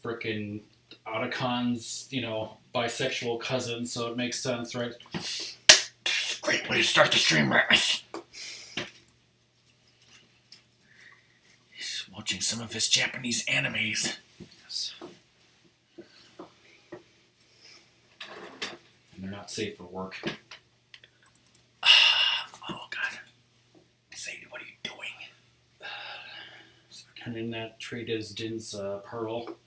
frickin' Otacon's, bisexual cousin, so it makes sense, right? Great way to start the stream, Ratmus. He's watching some of his Japanese animes. Yes. And they're not safe for work. Oh, God. Sadie, what are you doing? Just pretending that treat is Din's pearl.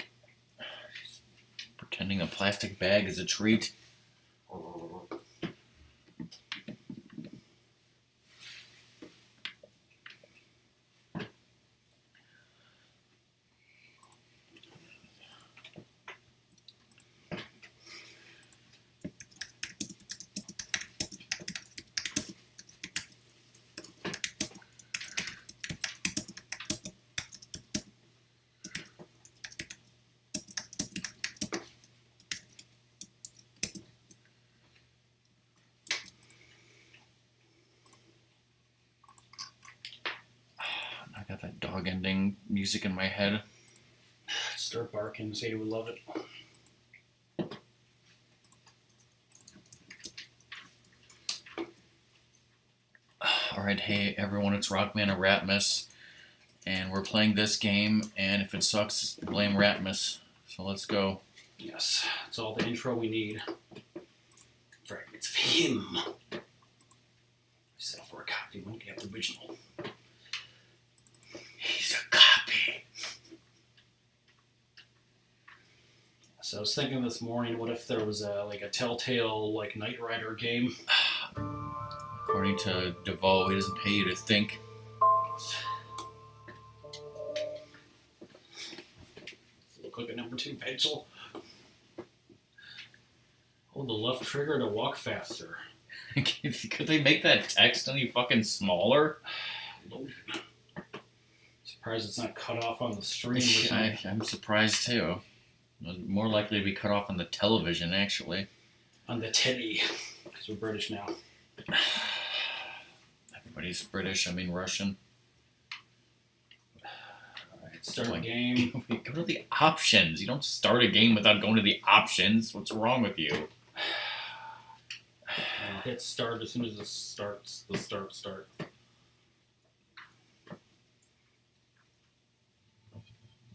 Pretending a plastic bag is a treat. I got that dog ending music in my head. Start barking, Sadie would love it. Alright, hey everyone, it's RockMan Ratmus, and we're playing this game, and if it sucks, blame Ratmus. So let's go. Yes, that's all the intro we need. Fragments of him. Settle for a copy when you get the original. He's a copy. So I was thinking this morning, what if there was a Telltale Knight Rider game? According to DeVoe, he doesn't pay you to think. Look like a number 2 pencil. Hold the left trigger to walk faster. Could they make that text any fucking smaller? Surprised it's not cut off on the stream or something. I'm surprised too. More likely to be cut off on the television, actually. On the telly. Because we're British now. Everybody's British, I mean Russian. Alright, start a game. Go to the options. You don't start a game without going to the options. What's wrong with you? I'll hit start as soon as it starts. The start.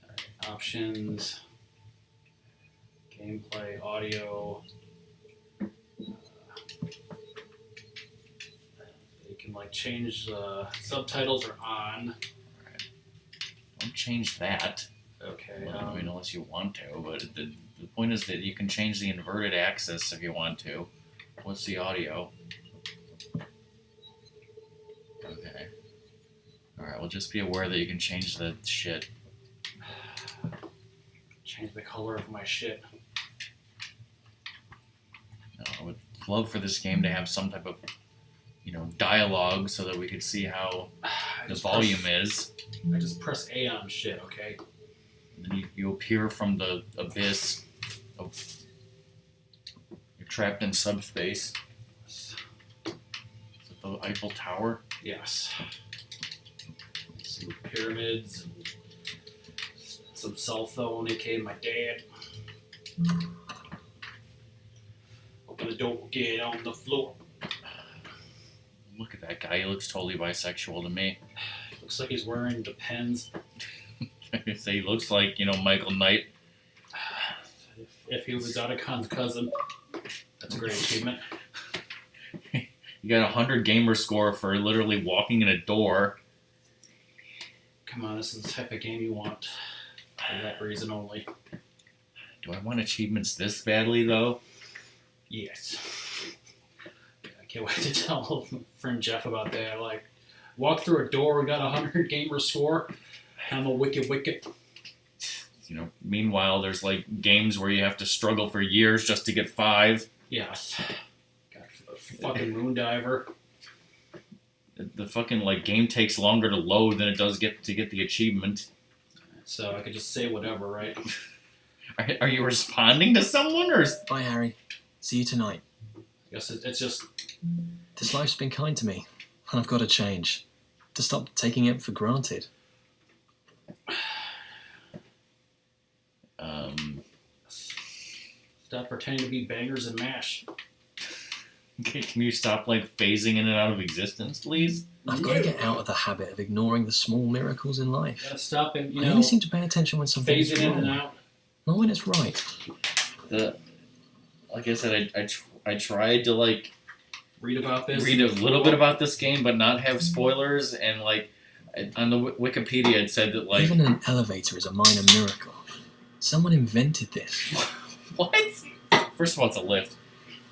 Alright, options. Gameplay, audio. You can change subtitles are on. Right. Don't change that. Okay. Well, I mean, unless you want to, but the point is that you can change the inverted axis if you want to. What's the audio? Okay. Alright, well just be aware that you can change the shit. Change the color of my shit. I would love for this game to have some type of, dialogue so that we could see how the volume is. I just press A on shit, okay? And then you appear from the abyss. You're trapped in subspace. Is it the Eiffel Tower? Yes. Some pyramids and some cell phone, aka my dad. Open the door, get on the floor. Look at that guy, he looks totally bisexual to me. Looks like he's wearing Depends. I say he looks like, Michael Knight. If he was Otacon's cousin, that's a great achievement. You got 100 gamer score for literally walking in a door. Come on, this is the type of game you want. For that reason only. Do I want achievements this badly, though? Yes. I can't wait to tell my friend Jeff about that. Walk through a door, we got 100 gamer score. I'm a wicked. Meanwhile, there's games where you have to struggle for years just to get 5. Yes. Got a fucking Moondiver. The fucking game takes longer to load than it does to get the achievement. So I could just say whatever, right? Are you responding to someone or? Bye, Harry. See you tonight. I guess it's just. This life's been kind to me, and I've got to change. To stop taking it for granted. Stop pretending to be bangers and mash. Okay, can you stop like phasing in and out of existence, please? I've got to get out of the habit of ignoring the small miracles in life. Gotta stop and, I only seem to pay attention when something is phase it in and wrong, out. not when it's right. Like I said, I tried to like Read about this. read a little bit about this game, but not have spoilers. And like on the Wikipedia, it said that like Even an elevator is a minor miracle. Someone invented this. what? First of all, it's a lift.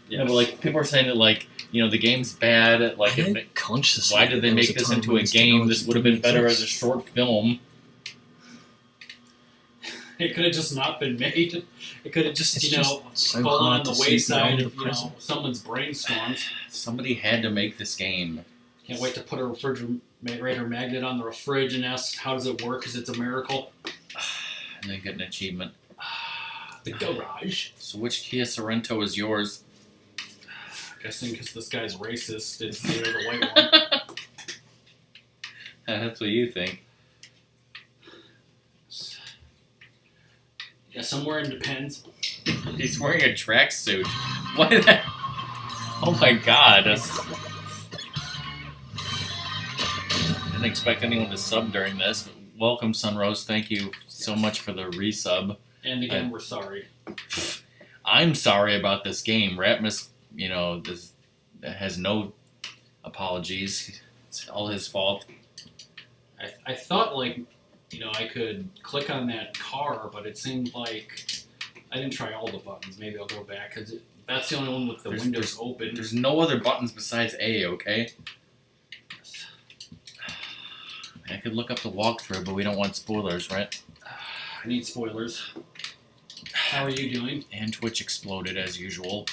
Yeah, but like people are saying that like the game's bad. Like, I know consciously why did they there was make a this time into when a this game? This technology would have been didn't better as a exist. short film. It could have just not been made. It could have just, It's you just know, so fallen hard on the to see wayside beyond of, the present. someone's brainstorms. Somebody had to make this game. Can't wait to put a refrigerator magnet on the fridge and ask how does it work because it's a miracle. And then get an achievement. The garage. So which Kia Sorento is yours? Guessing because this guy's racist, it's the white one. That's what you think. Yeah, somewhere in Depends. He's wearing a tracksuit. What? Oh my god. Didn't expect anyone to sub during this. Welcome, Sunrose. Thank you so much for the resub. And again, we're sorry. I'm sorry about this game. Ratmus, this has no apologies. It's all his fault. I thought, I could click on that car, but it seemed like I didn't try all the buttons. Maybe I'll go back, because that's the only one with the windows open. There's no other buttons besides A, okay? I could look up the walkthrough, but we don't want spoilers, right? I need spoilers. How are you doing? And Twitch exploded as usual.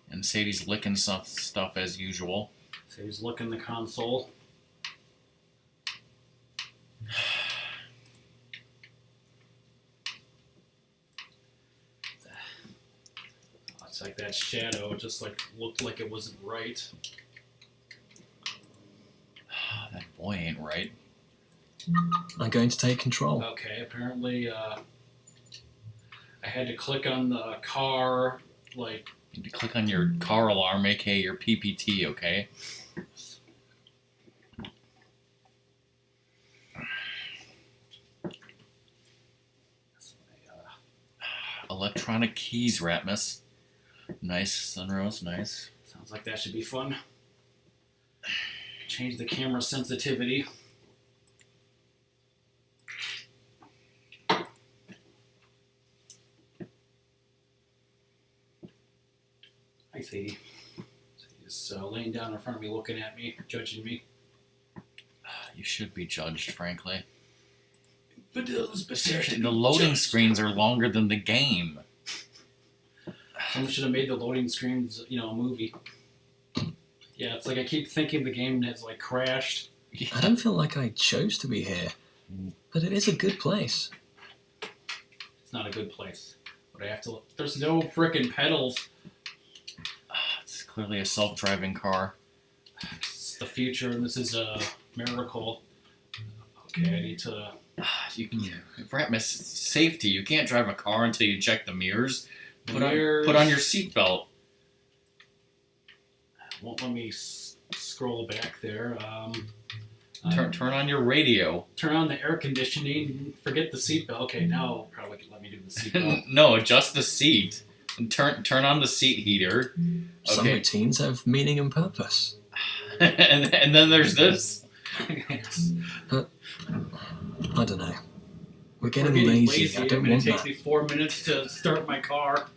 And Sadie's licking stuff as usual. So he's looking the console. It's like that shadow just looked like it wasn't right. That boy ain't right. I'm going to take control. Okay, apparently I had to click on the car, You need to click on your car alarm, aka your PPT, okay? Electronic keys, Ratmus. Nice, Sunrose, nice. sounds like that should be fun. Change the camera sensitivity. Hi, Sadie. Sadie's laying down in front of me, looking at me, judging me. You should be judged, frankly. But The loading screens are longer than the game. Someone should have made the loading screens, a movie. Yeah, it's like I keep thinking the game has crashed. I don't feel like I chose to be here, but it is a good place. It's not a good place. But I have to. There's no frickin' pedals. It's clearly a self-driving car. It's the future, and this is a miracle. Okay, I need to. Ratmus, safety. You can't drive a car until you check the mirrors. Put on your seatbelt. Won't let me scroll back there. Turn on your radio. Turn on the air conditioning. Forget the seatbelt. Okay, now probably let me do the seatbelt. No, adjust the seat. And turn on the seat heater. Some Okay. routines have meaning and purpose. and then there's this. I don't know. We're getting lazy. I don't want It takes that. me 4 minutes to start my car.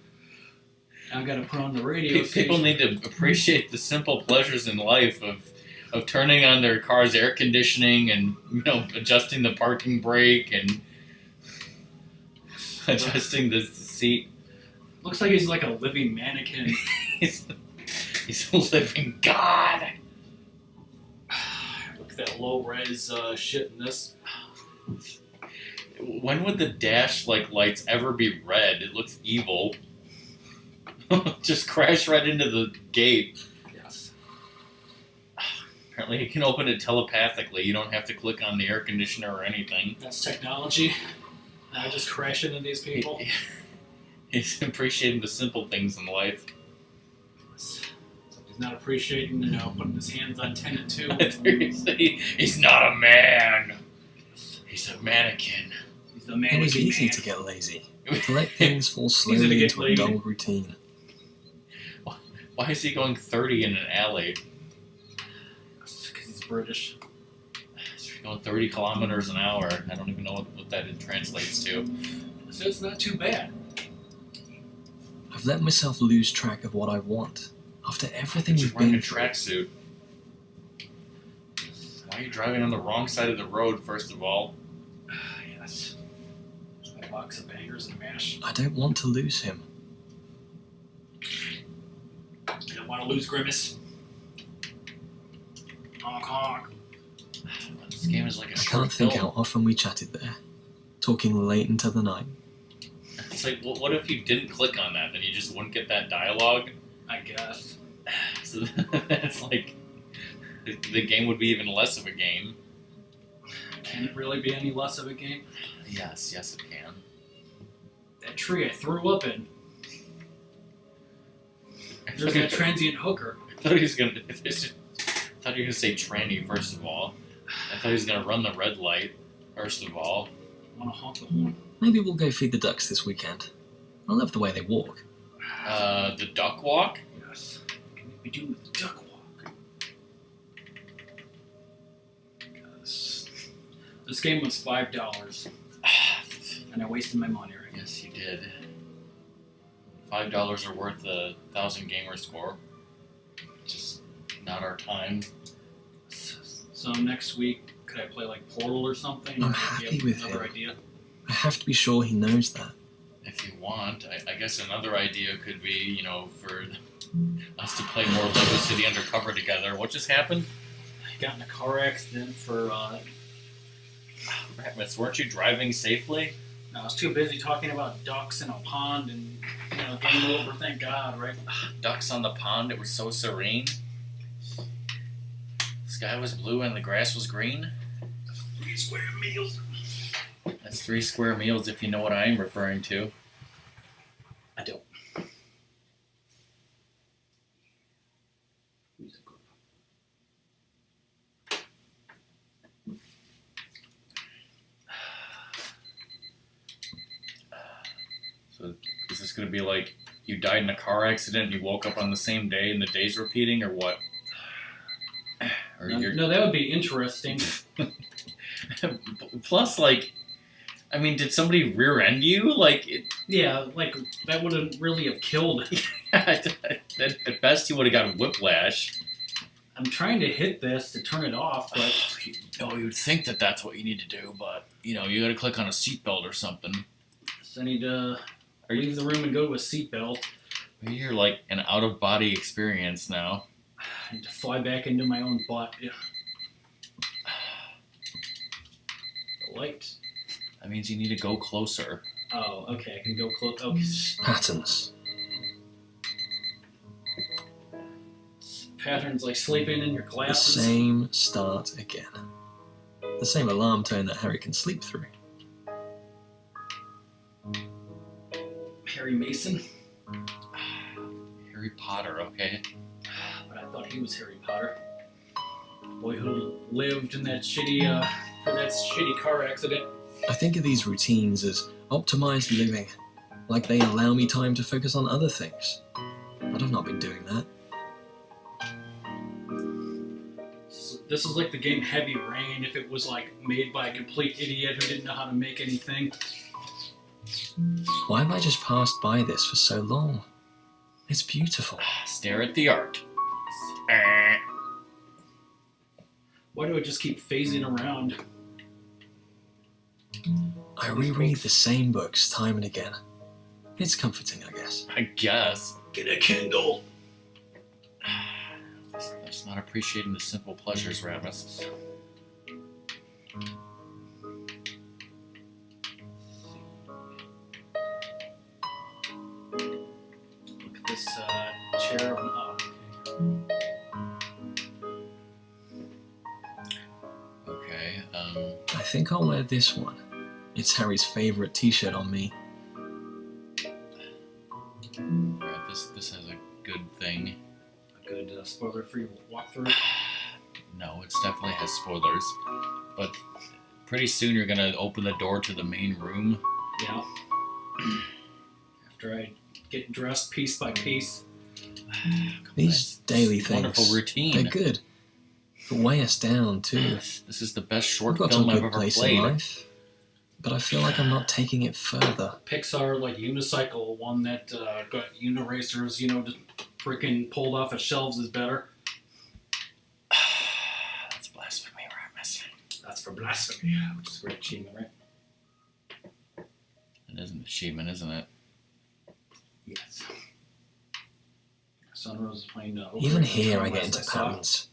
I gotta put on the radio. People need to appreciate the simple pleasures in life of turning on their car's air conditioning and adjusting the parking brake and adjusting the seat. Looks like he's like a living mannequin. He's a living god. Look at that low res shit in this. When would the dash lights ever be red? It looks evil. Just crash right into the gate. Yes. Apparently you can open it telepathically. You don't have to click on the air conditioner or anything. That's technology. Now I just crash into these people. He's appreciating the simple things in life. He's not appreciating, putting his hands on 10 and 2. He's not a man. He's a mannequin. He's the man. It was easy to get lazy, to let things fall slowly into a dull routine. Why is he going 30 in an alley? Because he's British. He's going 30 kilometers an hour. I don't even know what that translates to. So it's not too bad. I've let myself lose track of what I want. After everything You're we've wearing been a through. tracksuit. Why are you driving on the wrong side of the road, first of all? Yes. A box of bangers and mash. I don't want to lose him. You don't want to lose Grimace. Honk honk. This game is like a I short can't think film. how often we chatted there, talking late into the night. It's like, what if you didn't click on that? Then you just wouldn't get that dialogue? I guess. So it's like, the game would be even less of a game. Can it really be any less of a game? Yes, it can. That tree I threw up in. There's that transient hooker. I thought he was gonna. I thought you were gonna say tranny. First of all, I thought he was gonna run the red light. First of all, Want to honk the horn? Maybe we'll go feed the ducks this weekend. I love the way they walk. The duck walk. Yes. What can we do with the duck walk? This game was $5, and I wasted my money. Right? Yes, you did. $5 are worth 1,000 gamer score. Just not our time. So next week, could I play like Portal or something? I'm Or happy do you have with another him. idea? I have to be sure he knows that. If you want, I guess another idea could be, for us to play more Lego City Undercover together. What just happened? I got in a car accident for. Ratmus, weren't you driving safely? I was too busy talking about ducks in a pond and game over. Thank God, right? Ducks on the pond. It was so serene. The sky was blue and the grass was green. 3 square meals. That's 3 square meals, if you know what I'm referring to. I don't. So is this going to be like you died in a car accident and you woke up on the same day and the day's repeating, or what? Or No, that would be interesting. Plus, did somebody rear end you? Yeah, like that wouldn't really have killed. At best, you would have got whiplash. I'm trying to hit this to turn it off, but You'd think that that's what you need to do, but you got to click on a seatbelt or something. so I need to leave the room and go to a seatbelt. Maybe you're like an out of body experience now. I need to fly back into my own butt. Yeah. The light. That means you need to go closer. Oh, okay. I can go close. Okay. Patterns. Patterns like sleeping in your The glasses. same start again. The same alarm tone that Harry can sleep through. Harry Mason. Harry Potter, okay? But I thought he was Harry Potter. Boy who lived in that shitty car accident. I think of these routines as optimized living, like they allow me time to focus on other things. But I've not been doing that. This is like the game Heavy Rain if it was like made by a complete idiot who didn't know how to make anything. Why have I just passed by this for so long? It's beautiful. Stare at the art. Why do I just keep phasing around? I reread the same books time and again. It's comforting, I guess. I guess. Get a Kindle. Just not appreciating the simple pleasures, Ratmus. Look at this chair. Oh, Okay, I think I'll wear this one. It's Harry's favourite t-shirt on me. Alright, this has a good thing. A good spoiler-free walkthrough. No, it definitely has spoilers. But pretty soon you're gonna open the door to the main room. Yeah. After I get dressed piece by piece. These daily things, Wonderful routine. they're good. But weigh us down, too. This is the best I've short got to film a I've good ever place in played. life, but I feel like I'm not taking it further. Pixar, like, unicycle one that got uniracers, just freaking pulled off its shelves is better. That's blasphemy, Ratmus. That's for blasphemy, which is a great achievement, right? It is an achievement, isn't it? Yes. Sunrose is playing. Even here I get into patterns.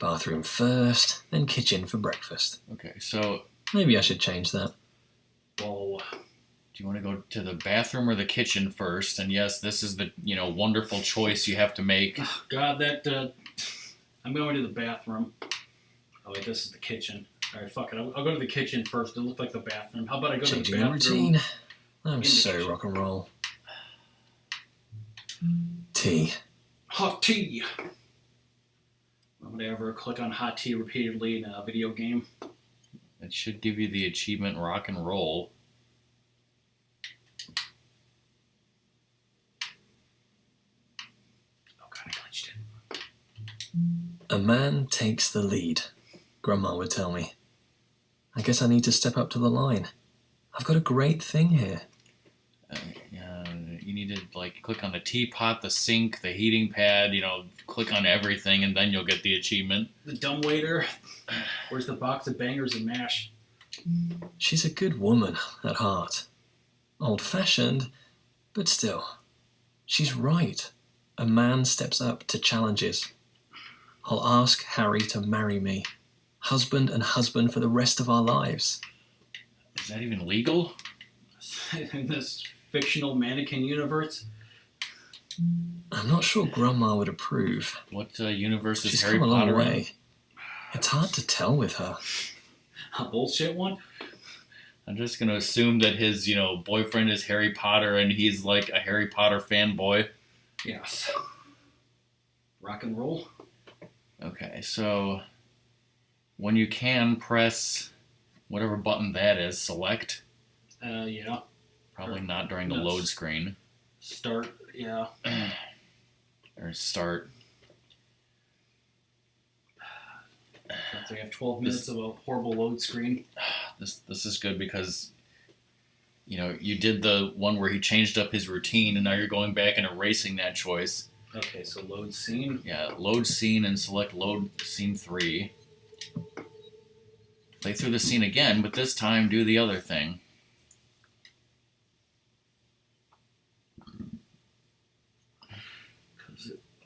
Bathroom first, then kitchen for breakfast. Okay, so Maybe I should change that. Well, do you want to go to the bathroom or the kitchen first? And yes, this is the wonderful choice you have to make. God, I'm going to the bathroom. Oh wait, this is the kitchen. All right, fuck it. I'll go to the kitchen first. It looked like the bathroom. How about I go Changing to the the bathroom? routine. I'm in the so kitchen. rock and roll. Tea. Hot tea. Would I ever click on hot tea repeatedly in a video game? It should give you the achievement rock and roll. Oh god, I glitched it. A man takes the lead, Grandma would tell me. I guess I need to step up to the line. I've got a great thing here. You need to click on the teapot, the sink, the heating pad. Click on everything, and then you'll get the achievement. The dumbwaiter. Where's the box of bangers and mash? She's a good woman at heart. Old-fashioned, but still. She's right. A man steps up to challenges. I'll ask Harry to marry me. Husband and husband for the rest of our lives. Is that even legal? In this fictional mannequin universe? I'm not sure Grandma would approve. What universe is She's Harry come a long Potter in? way. It's hard to tell with her. A bullshit one? I'm just gonna assume that his, boyfriend is Harry Potter and he's like a Harry Potter fanboy. Yes. Rock and roll? Okay, so when you can press whatever button that is, select. Yeah. Probably not during the Yes. load screen. Start, yeah. Or start. So we have 12 minutes of a horrible load screen. This is good because you did the one where he changed up his routine and now you're going back and erasing that choice. Okay, so load scene. Yeah, load scene and select load scene 3. Play through the scene again, but this time do the other thing.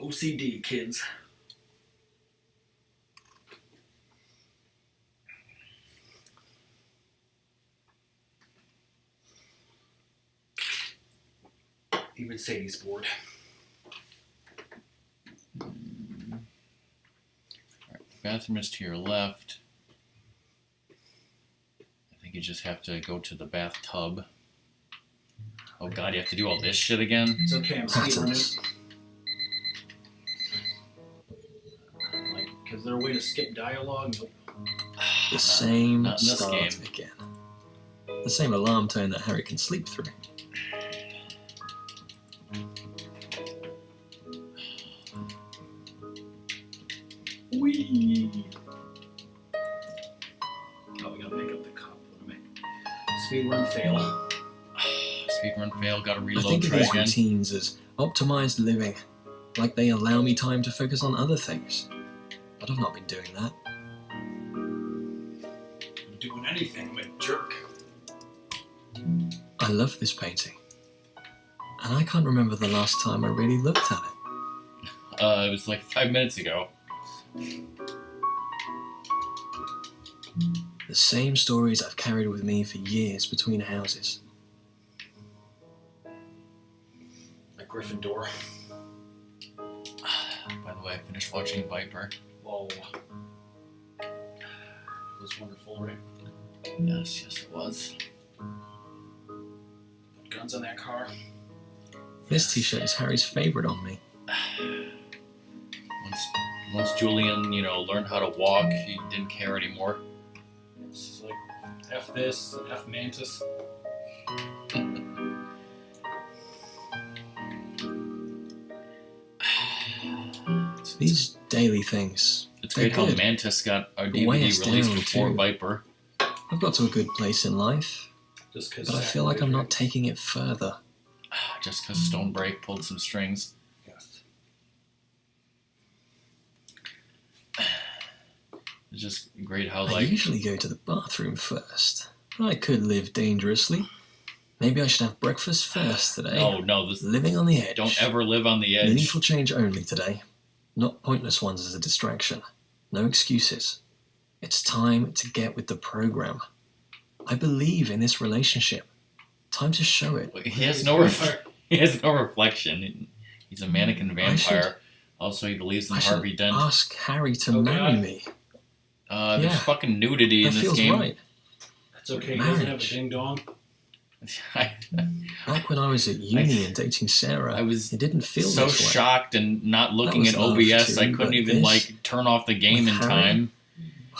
OCD, kids. Even Sadie's bored. Bathroom is to your left. I think you just have to go to the bathtub. Oh god, you have to do all this shit again? It's okay, I'm speedrunning. Patterns. Is there a way to skip dialogue? Nope. The same not in this start game. again. The same alarm tone that Harry can sleep through. Whee! Oh, we gotta make up the cup. What am I? Speedrun fail. Speedrun fail, gotta I reload, think of try these again. routines as optimized living, like they allow me time to focus on other things. But I've not been doing that. I'm doing anything, I'm a jerk. I love this painting. And I can't remember the last time I really looked at it. It was like 5 minutes ago. The same stories I've carried with me for years between houses. Like Gryffindor. By the way, I finished watching Viper. Whoa. It was wonderful, right? Yes, it was. Guns on that car. This t-shirt is Harry's favorite on me. Once Julian, learned how to walk, he didn't care anymore. It's like F this, F mantis. These daily things. It's they're great how good. Mantis got a But weigh DVD us released down, before too. Viper. I've got to a good place in life, Just because. but I feel like I'm not taking it further. Just because Stonebreak pulled some strings. Yes. It's just great how, I usually go to the bathroom first, but I could live dangerously. Maybe I should have breakfast first today. No, Living on the edge. don't ever live on the edge. Meaningful change only today. Not pointless ones as a distraction. No excuses. It's time to get with the program. I believe in this relationship. Time to show it. He has no reflection. He's a mannequin vampire. Also, he believes in I Harvey should Dent. ask Harry to marry me. There's Yeah. fucking nudity That in this feels game. right. It's okay. He doesn't have a Marriage. ding dong. Back when I was at uni and dating Sarah, I was it didn't feel so this way. shocked and not looking was at love OBS, too, I couldn't but even this, turn off the game with in Harry, time.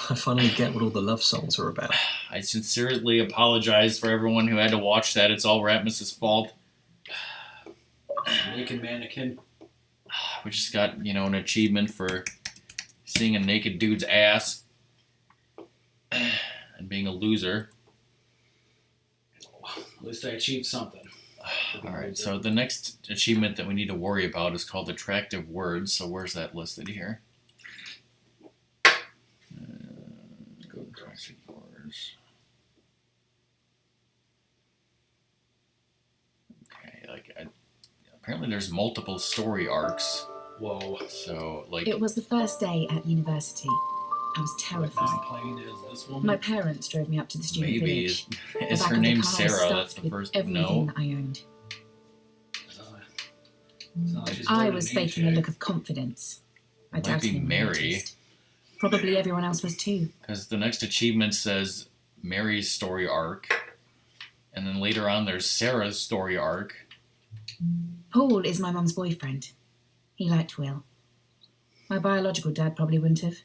I finally get what all the love songs are about. I sincerely apologize for everyone who had to watch that. It's all Ratmus's fault. Naked mannequin. We just got, an achievement for seeing a naked dude's ass and being a loser. At least I achieved something. Alright, so the next achievement that we need to worry about is called Attractive Words. So where's that listed here? Go to Attractive Words. Okay, apparently there's multiple story arcs. Whoa. So, It was the first day at university. I was What terrified. this plane is this woman? My parents drove me up to the student maybe village. is The back her of the name car was Sarah? stuffed That's the with first. everything No. that I owned. It's not like she's I wearing was a name faking a tag. look of confidence. I Might doubted be anyone Mary. noticed. Probably everyone else was too. Because the next achievement says Mary's story arc. And then later on there's Sarah's story arc. Paul is my mum's boyfriend. He liked Will. My biological dad probably wouldn't have.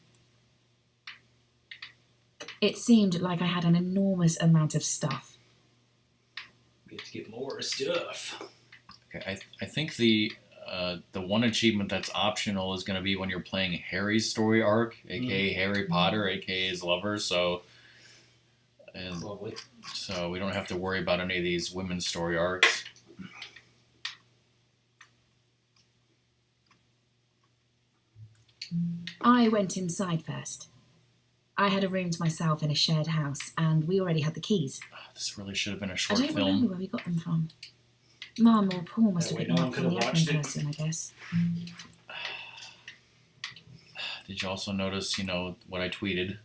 It seemed like I had an enormous amount of stuff. Get to get more stuff. Okay, I think the one achievement that's optional is going to be when you're playing Harry's story arc, aka Harry Potter, aka his lover. So Lovely. we don't have to worry about any of these women's story arcs. I went inside first. I had a room to myself in a shared house, and we already had the keys. This really should have been a I short don't remember film. where we got them from. Mum or Paul must That have way picked no them one up could from the have watched admin it. person, I guess. Did you also notice, what I tweeted?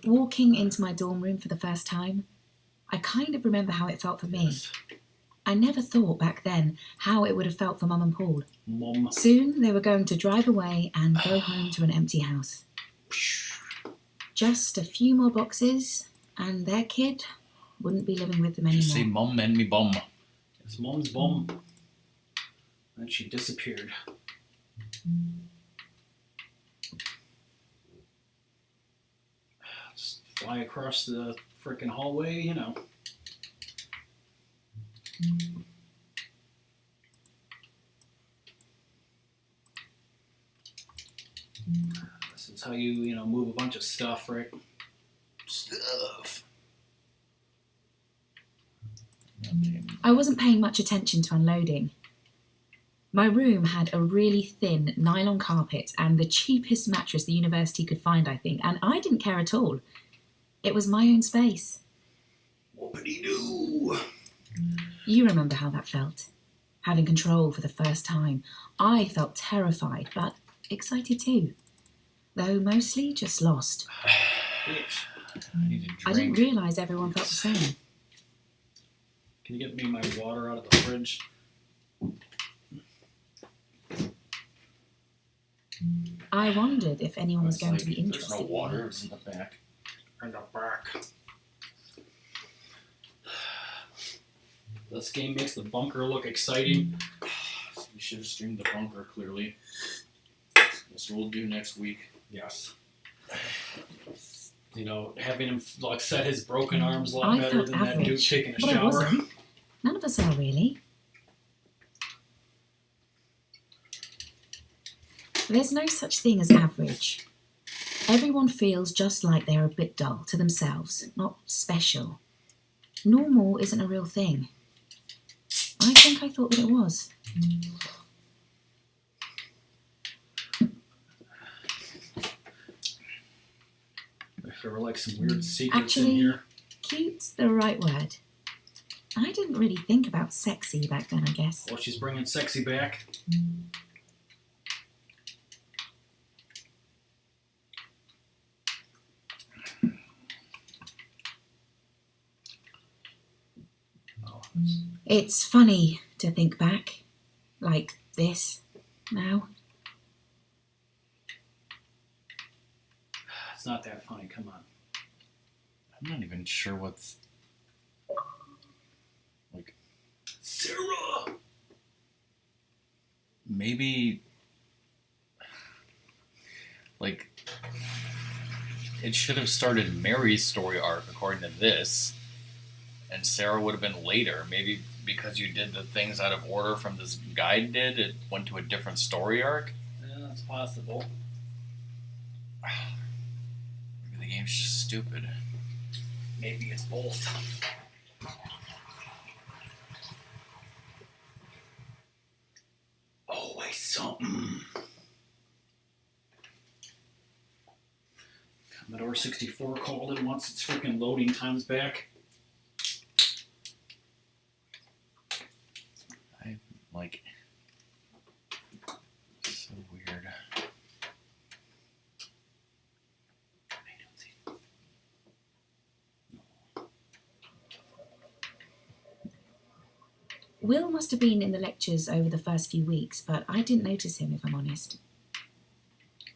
Walking into my dorm room for the first time, I kind of remember how it felt for me. I never thought back then how it would have felt for Mum and Paul. Mum. Soon they were going to drive away and go home to an empty house. Just a few more boxes, and their kid wouldn't be living with them Just say anymore. mum and me bum. It's Mum's bum. And she disappeared. Just fly across the frickin' hallway, This is how you, move a bunch of stuff, right? Stuff. I wasn't paying much attention to unloading. My room had a really thin nylon carpet and the cheapest mattress the university could find, I think, and I didn't care at all. It was my own space. Whoopity-doo! You remember how that felt. Having control for the first time. I felt terrified, but excited too. Though mostly just lost. Bitch. I need a I didn't drink. realise everyone felt the same. Can you get me my water out of the fridge? I wondered if anyone was It's going like, to be there's interested. no water. It's in the back. In the back. This game makes the bunker look exciting. We should have streamed the bunker, clearly. This we'll do next week. Yes. You know, having him like set his broken arms a lot I better felt than that dude average, taking a but I shower. wasn't. None of us are really. There's no such thing as average. Everyone feels just like they're a bit dull to themselves, not special. Normal isn't a real thing. I think I thought that it was. There were like some weird secrets in Actually, here. cute's the right word. I didn't really think about sexy back then, I guess. Well, she's bringing sexy back. Oh. It's funny to think back like this now. It's not that funny, come on. I'm not even sure what's... Like... Sarah! Maybe... Like... It should have started Mary's story arc according to this, and Sarah would have been later. Maybe because you did the things out of order from this guide did, it went to a different story arc? Yeah, that's possible. Maybe the game's just stupid. Maybe it's both. Always something. Commodore 64 called it once its freaking loading time's back. Like, so weird. Will must have been in the lectures over the first few weeks, but I didn't notice him, if I'm honest.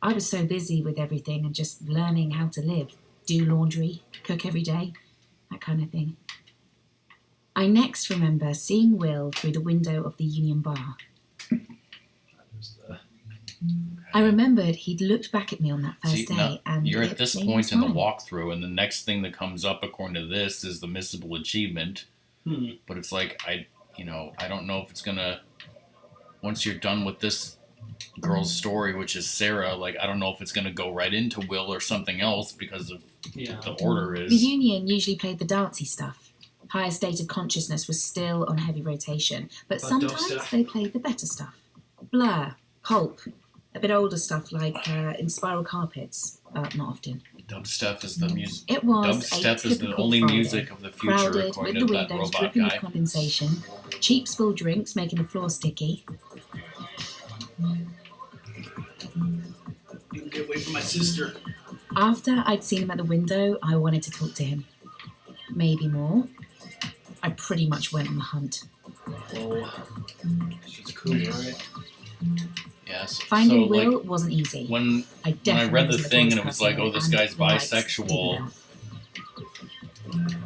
I was so busy with everything and just learning how to live, do laundry, cook every day, that kind of thing. I next remember seeing Will through the window of the Union Bar. I remembered he'd looked back at me on that first day, and you're it at this made me point in the smile. walkthrough, and the next thing that comes up according to this is the missable achievement. But it's like, I don't know if it's gonna, once you're done with this girl's story, which is Sarah, like, I don't know if it's gonna go right into Will or something else because of the order The is. Union usually played the dancey stuff. Higher State of Consciousness was still on heavy rotation, but But sometimes dubstep. they played the better stuff. Blur, Pulp, a bit older stuff like In Spiral Carpets, but not often. Dubstep is the music. It was a Dubstep is the typical only Friday, music of the future crowded according with to the that windows robot dripping with guy. condensation, cheap spilled drinks making the floor sticky. You can get away from my sister. After I'd seen him at the window, I wanted to talk to him. Maybe more. I pretty much went on the hunt. Oh, she's cool, right? Yes. Finding so, Will like, wasn't easy. when I definitely read the was thing and it notorious was like, person oh, this and guy's the lights bisexual. didn't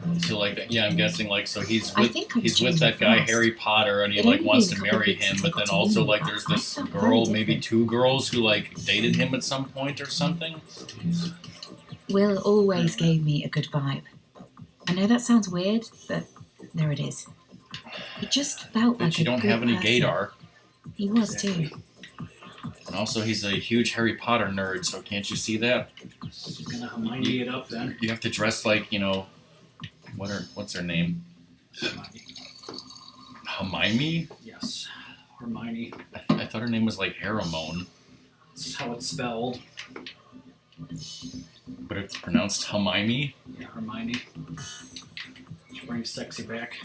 help. So like, yeah, I'm guessing like, so he's I with think I was he's with changing that guy fast. Harry Potter, and he It like only wants been to a couple marry weeks him, since but I then got to also uni, like but there's I this felt very girl, maybe different. two girls who like dated him at some point or something. Will always gave me a good vibe. I know that sounds weird, but there it is. He just felt But like you a don't good have any person. gaydar, He was too. and also he's a huge Harry Potter nerd. So can't you see that? She's gonna Hermione it up then. You have to dress like what's her name? Hermione? Yes, Hermione. I thought her name was like Haramone, This is how it's spelled. but it's pronounced Hermione. Yeah, Hermione. She brings sexy back.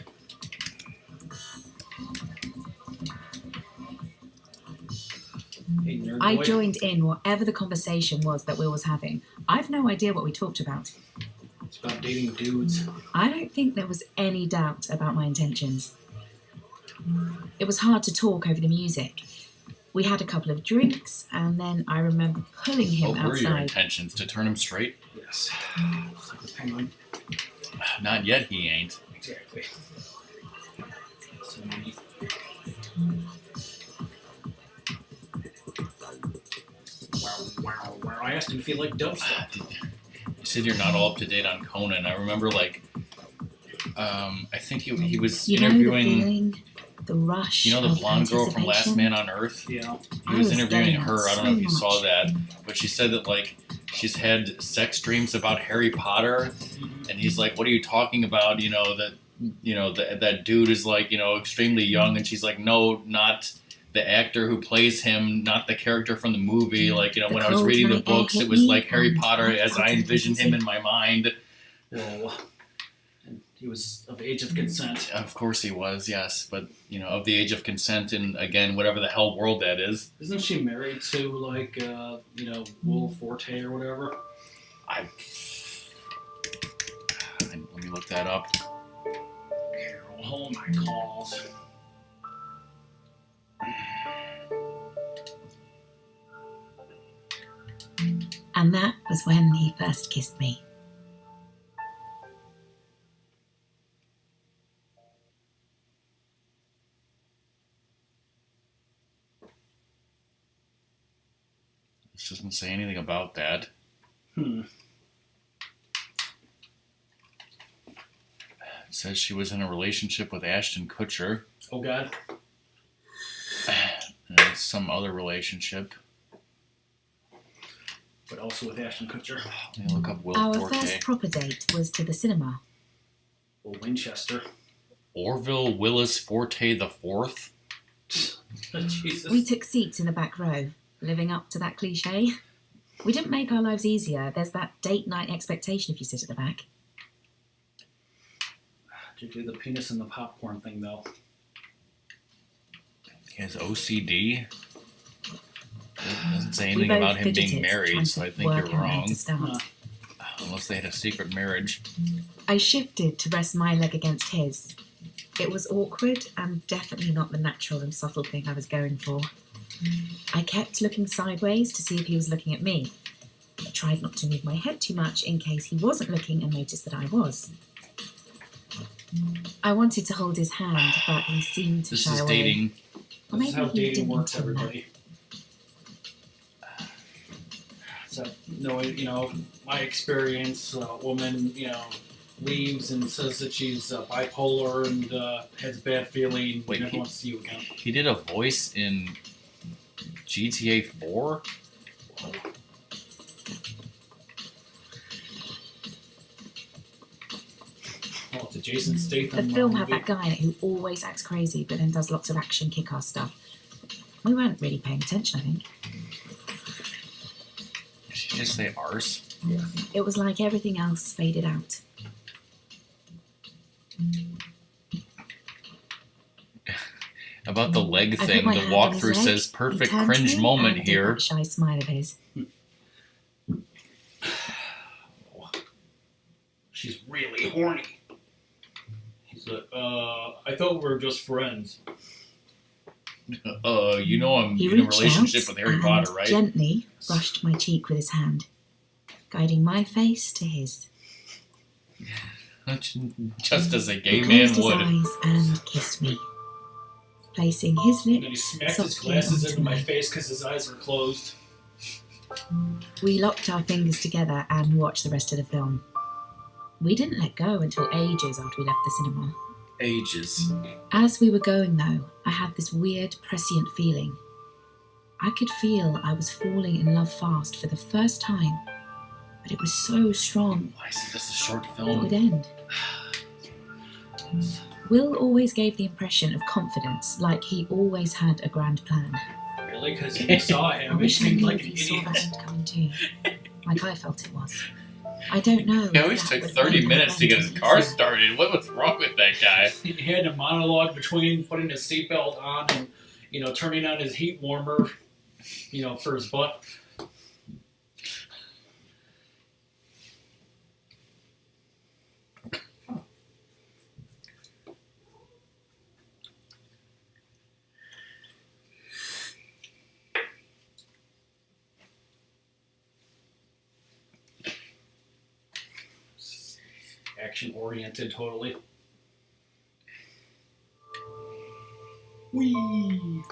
Hey, nerd I boy. joined in whatever the conversation was that Will was having. I've no idea what we talked about. It's about dating dudes. I don't think there was any doubt about my intentions. It was hard to talk over the music. We had a couple of drinks, and then I remember pulling him What were your outside. intentions? To turn him straight? Yes. Looks like the penguin. Not yet, he ain't. Exactly. So many. Wow. I asked him if he liked dubstep. You said you're not all up to date on Conan. I remember, like, I think he was interviewing. The feeling, the rush. You know the blonde girl from Last Man on Earth? Yeah. He was interviewing her. I don't know if you so saw much. that, but she said that, like, she's had sex dreams about Harry Potter, and he's like, "What are you talking about? That dude is, like, extremely young," and she's like, "No, not the actor who plays him, not the character from the movie. Like, when I was reading the books, it was like Harry Potter as I envisioned him in my mind." Well, and he was of age of consent. Of course he was, yes, but of the age of consent in, again, whatever the hell world that is. Isn't she married to like Will Forte or whatever? Let me look that up. Carol, hold my calls. And that was when he first kissed me. This doesn't say anything about that. Hmm. It says she was in a relationship with Ashton Kutcher. Oh God. And it's some other relationship. But also with Ashton Kutcher. Let me look up Will Our Forte. first proper date was to the cinema. Well, Winchester. Orville Willis Forte the Fourth. Jesus. We took seats in the back row, living up to that cliche. We didn't make our lives easier. There's that date night expectation if you sit at the back. Did you do the penis and the popcorn thing though? He has OCD. It doesn't say We anything both about him fidgeted, being married, trying so to I think work you're out how wrong. to start. Unless they had a secret marriage. I shifted to rest my leg against his. It was awkward and definitely not the natural and subtle thing I was going for. I kept looking sideways to see if he was looking at me. I tried not to move my head too much in case he wasn't looking and noticed that I was. I wanted to hold his hand, but he seemed to This shy is away. dating. Or This is how maybe he dating didn't works, intend that. everybody. So, my experience, a woman, leaves and says that she's bipolar and has bad feeling. Wait, never wants to see you again. He did a voice in GTA 4? Well, it's a Jason Statham The film had movie. that guy in it who always acts crazy but then does lots of action kick-ass stuff. We weren't really paying attention, I think. Did she just say arse? Yeah. It was like everything else faded out. About the leg I put thing, my the hand on his walkthrough leg, says he perfect turned to cringe me moment and did here. that shy smile of his. She's really horny. He's like, I thought we were just friends. I'm He in a reached relationship out with Harry and Potter, right? gently brushed my cheek with his hand, guiding my face to his. Just as a He gay closed man his would. eyes and kissed me, placing his And then he lips smacked his softly glasses onto into my mine. face because his eyes were closed. We locked our fingers together and watched the rest of the film. We didn't let go until ages after we left the cinema. Ages. As we were going, though, I had this weird, prescient feeling. I could feel I was falling in love fast for the first time, but it was so strong Why isn't this a short it film? would end. Will always gave the impression of confidence, like he always had a grand plan. Really? Because if you saw I him, he wish I seemed knew like if an he saw idiot. that end coming too, like I felt it was. I don't know. It always took 30 minutes to get his car started. What was wrong with that guy? He had a monologue between putting his seatbelt on and, turning on his heat warmer, for his butt. Action oriented, totally. Whee!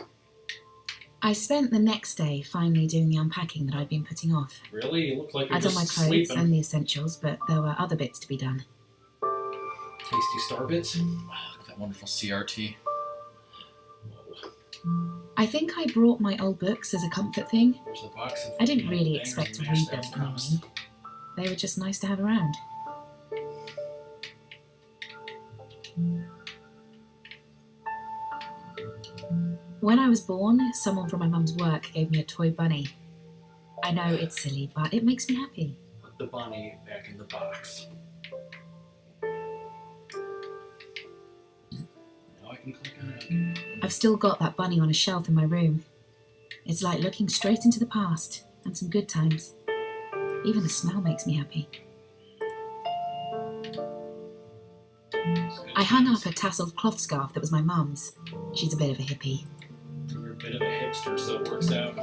I spent the next day finally doing the unpacking that I'd been putting off. Really? You look like you're I'd done just my clothes sleeping. and the essentials, but there were other bits to be done. Tasty Star Bits? That wonderful CRT. Whoa. I think I brought my old books as a comfort thing. There's a box of I didn't really bangers expect to and read mash them that in the promise. morning. They were just nice to have around. When I was born, someone from my mum's work gave me a toy bunny. I know it's silly, but it makes me happy. Put the bunny back in the box. Now I can click on it. I've still got that bunny on a shelf in my room. It's like looking straight into the past and some good times. Even the smell makes me happy. It's good I hung times. up a tasseled cloth scarf that was my mum's. She's a bit of a hippie. You're a bit of a hipster, so it works out.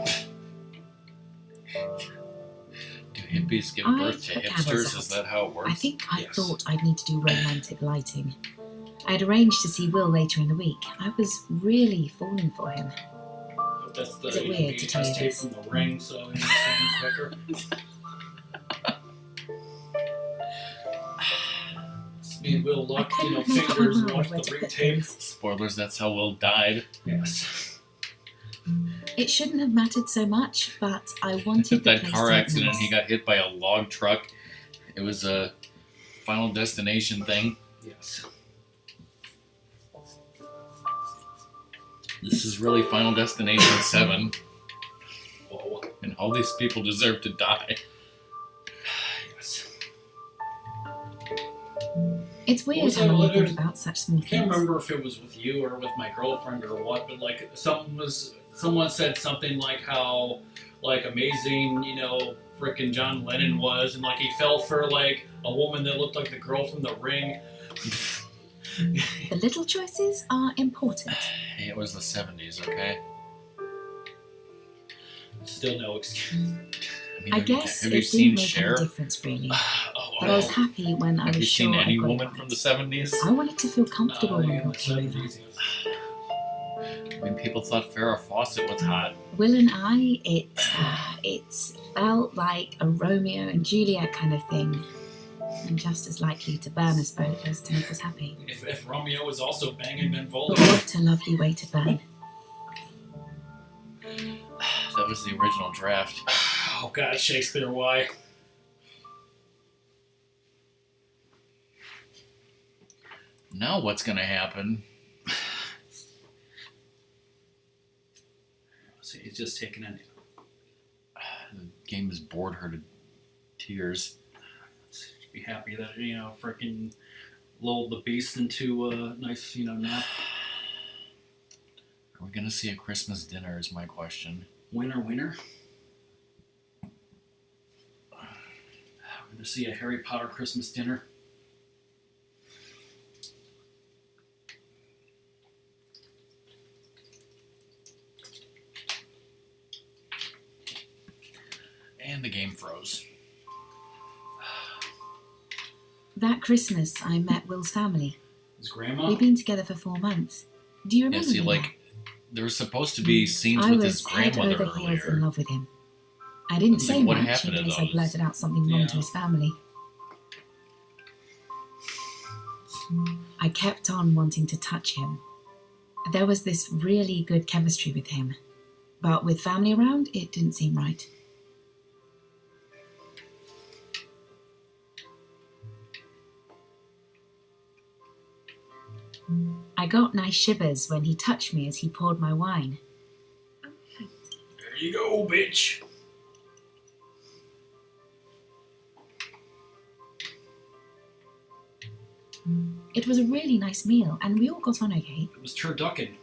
Do hippies give I birth to put candles hipsters? out. Is that how it works? I think I Yes. thought I'd need to do romantic lighting. I'd arranged to see Will later in the week. I was really falling for him. But that's the Is it weird to tell you VHS tape this? from the ring, so you understand quicker. Me and Will I locked, couldn't make up my fingers and mind watched where the to ring put tape. things. Spoilers, that's how Will died. Yes. It shouldn't have mattered so much, but I wanted the That place car to look accident, nice. he got hit by a log truck. It was a Final Destination thing. Yes. This is really Final Destination 7, Whoa. and all these people deserve to die. Yes. It's What weird was how that you letter? think about such small I can't things. remember if it was with you or with my girlfriend or what, but like someone said something like how like amazing, frickin' John Lennon was, and like he fell for like a woman that looked like the girl from The Ring. The little choices are important. Hey, it was the 70s, okay? Still no excuse. mean, I have you- guess have it you didn't seen make Cher? any difference really. Oh, But I was happy when I Have was you sure seen any I got it woman right. from the 70s? I wanted to feel comfortable when yeah, I in the walked over. 70s, yes. I mean, people thought Farrah Fawcett was hot. Will and I, it felt like a Romeo and Juliet kind of thing, and just as likely to burn us both as to make us happy. If Romeo was also banging Ben But Foley. what a lovely way to burn. That was the original draft. Oh God, Shakespeare, why? Now what's gonna happen? So he's just taking a nap. The game has bored her to tears. Be happy that freaking lulled the beast into a nice nap. Are we gonna see a Christmas dinner? Is my question. Winner. We're gonna see a Harry Potter Christmas dinner. And the game froze. That Christmas, I met Will's family. His grandma. We've been together for 4 months. Do you Yeah, remember see, me like, there was supposed to be scenes I with was his head grandmother over heels in earlier. love with him. I didn't Like, say what much happened in to case I those? blurted out something wrong Yeah. to his family. I kept on wanting to touch him. There was this really good chemistry with him, but with family around, it didn't seem right. I got nice shivers when he touched me as he poured my wine. There you go, bitch. It was a really nice meal, and we all got on okay. It was turducken.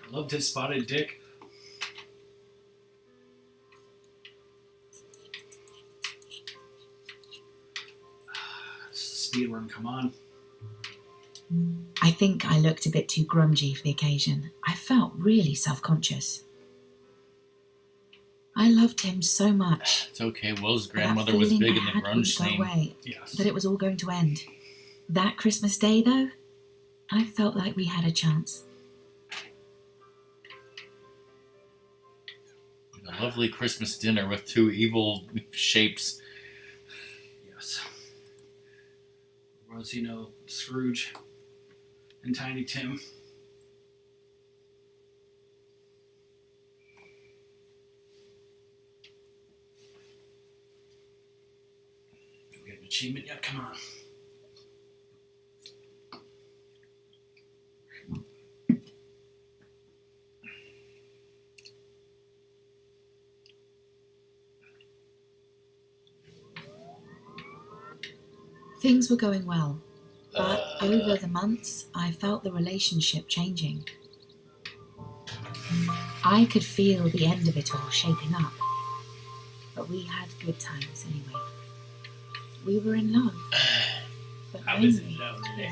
I loved his spotted dick. It's a speed run, come on. I think I looked a bit too grungy for the occasion. I felt really self-conscious. I loved him so much. It's okay. Will's That grandmother was feeling big I in the had grunge wouldn't go scene. away, Yes. that it was all going to end. That Christmas day, though, I felt like we had a chance. A lovely Christmas dinner with two evil shapes. Yes. Was, Scrooge and Tiny Tim. Do we get an achievement yet? Come on. Things were going well, but over the months, I felt the relationship changing. I could feel the end of it all shaping up, but we had good times anyway. We were in love, but I was in lonely. love today.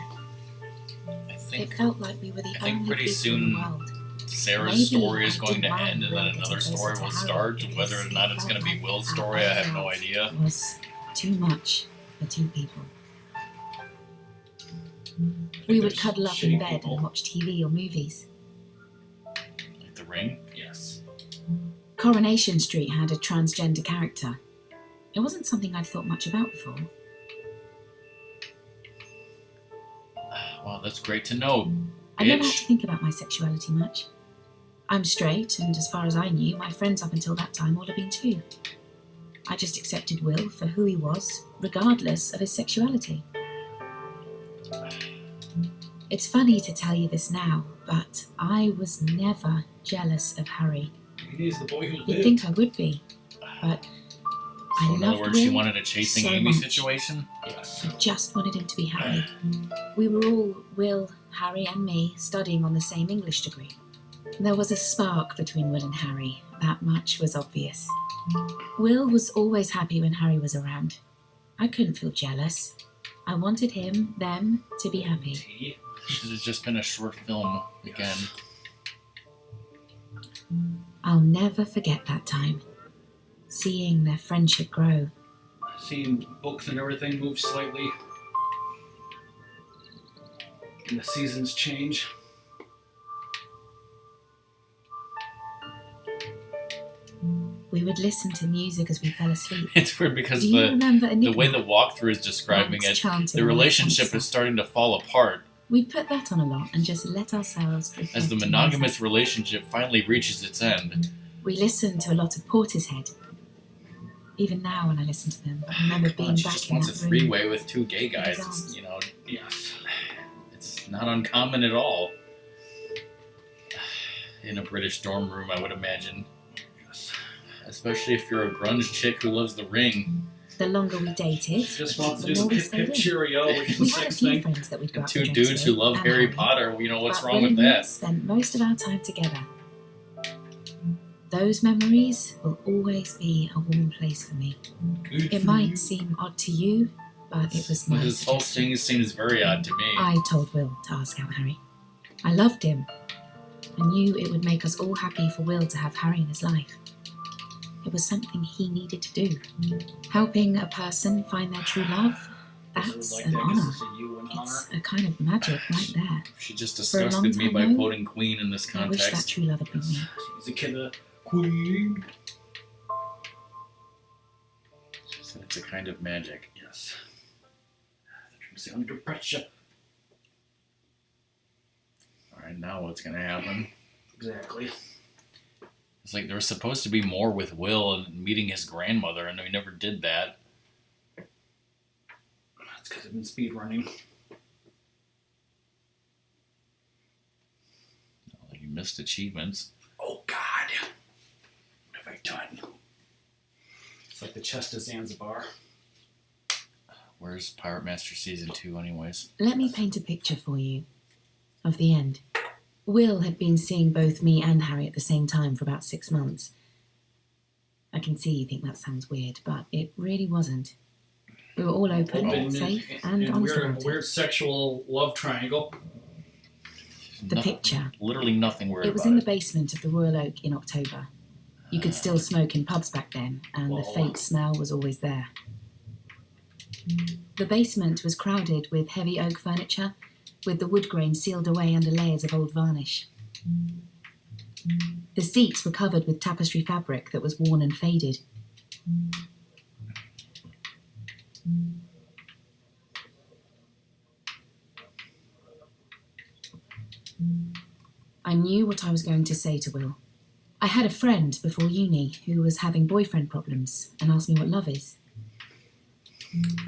It felt like we were the I think only pretty people soon in the world. Sarah's Maybe story is I going to didn't end, and then mind another getting story closer will to start. Harry Whether or because not it it's going to be felt Will's like story, I our have no love idea. was too much for two people. We would cuddle up in bed and watch TV or movies. Like The Ring? Yes. Coronation Street had a transgender character. It wasn't something I'd thought much about before. Wow, that's great to know. I never had Bitch. to think about my sexuality much. I'm straight, and as far as I knew, my friends up until that time all had been too. I just accepted Will for who he was, regardless of his sexuality. It's funny to tell you this now, but I was never jealous of Harry. He's the boy who You'd lived. think I would be, but I So in other loved words, she Will wanted a chasing so Amy much. situation? Yes. I just wanted him to be happy. We were all, Will, Harry and me, studying on the same English degree. There was a spark between Will and Harry. That much was obvious. Will was always happy when Harry was around. I couldn't feel jealous. I wanted them to be happy. Tea. Should have just been a short film again. I'll never forget that time. Seeing their friendship grow. Seeing books and everything move slightly. And the seasons change. We would listen to music as we fell asleep. It's weird because Do you remember the Enigma? way the walkthrough is describing Once it, chanted the on relationship campsite. is starting to fall apart We'd put that on a lot and just let ourselves drift as the off to monogamous music. relationship finally reaches its end. We listened to a lot of Portishead. Even now when I listen to them, I remember Come being on, she back just in wants a that room. three-way with two gay guys. His It's, arms. Yes. it's not uncommon at all. In a British dorm room, I would imagine. Yes. Especially if you're a grunge chick who loves The Ring. The longer we dated, She just wants to the do more some we pip stayed pip in. cheerio, which is We the had a sex few thing. friends that we'd go And out for two drinks dudes who with, love and Harry Harry. Potter, what's But wrong Will with and me that? spent most of our time together. Those memories will always be a warm place for me. Good It for might you. seem odd to you, but it was my This whole suggestion. thing seems very odd to me. I told Will to ask out Harry. I loved him. I knew it would make us all happy for Will to have Harry in his life. It was something he needed to do. Helping a person find their true love, that's Like an that 'cause honour. it's a you and honor. It's a kind of magic right there. She just For a long disgusted me time by now, quoting Queen in this I wish that context. true love had been me. She's a killer queen. She said it's a kind of magic. Yes. She's under pressure. Alright, now what's gonna happen? Exactly. It's like there was supposed to be more with Will and meeting his grandmother, and we never did that. That's because I've been speed running. You missed achievements. Oh God. What have I done? It's like the chest of Zanzibar. Where's Pirate Master Season 2 anyways? Let me paint a picture for you of the end. Will had been seeing both me and Harry at the same time for about 6 months. I can see you think that sounds weird, but it really wasn't. We were all open, safe, and honest about it. weird sexual love triangle. The picture. Literally nothing weird It was about in the basement of the Royal Oak in October. You could still smoke in pubs back then, and the Whoa. faint smell was always there. The basement was crowded with heavy oak furniture, with the wood grain sealed away under layers of old varnish. The seats were covered with tapestry fabric that was worn and faded. I knew what I was going to say to Will. I had a friend before uni who was having boyfriend problems and asked me what love is.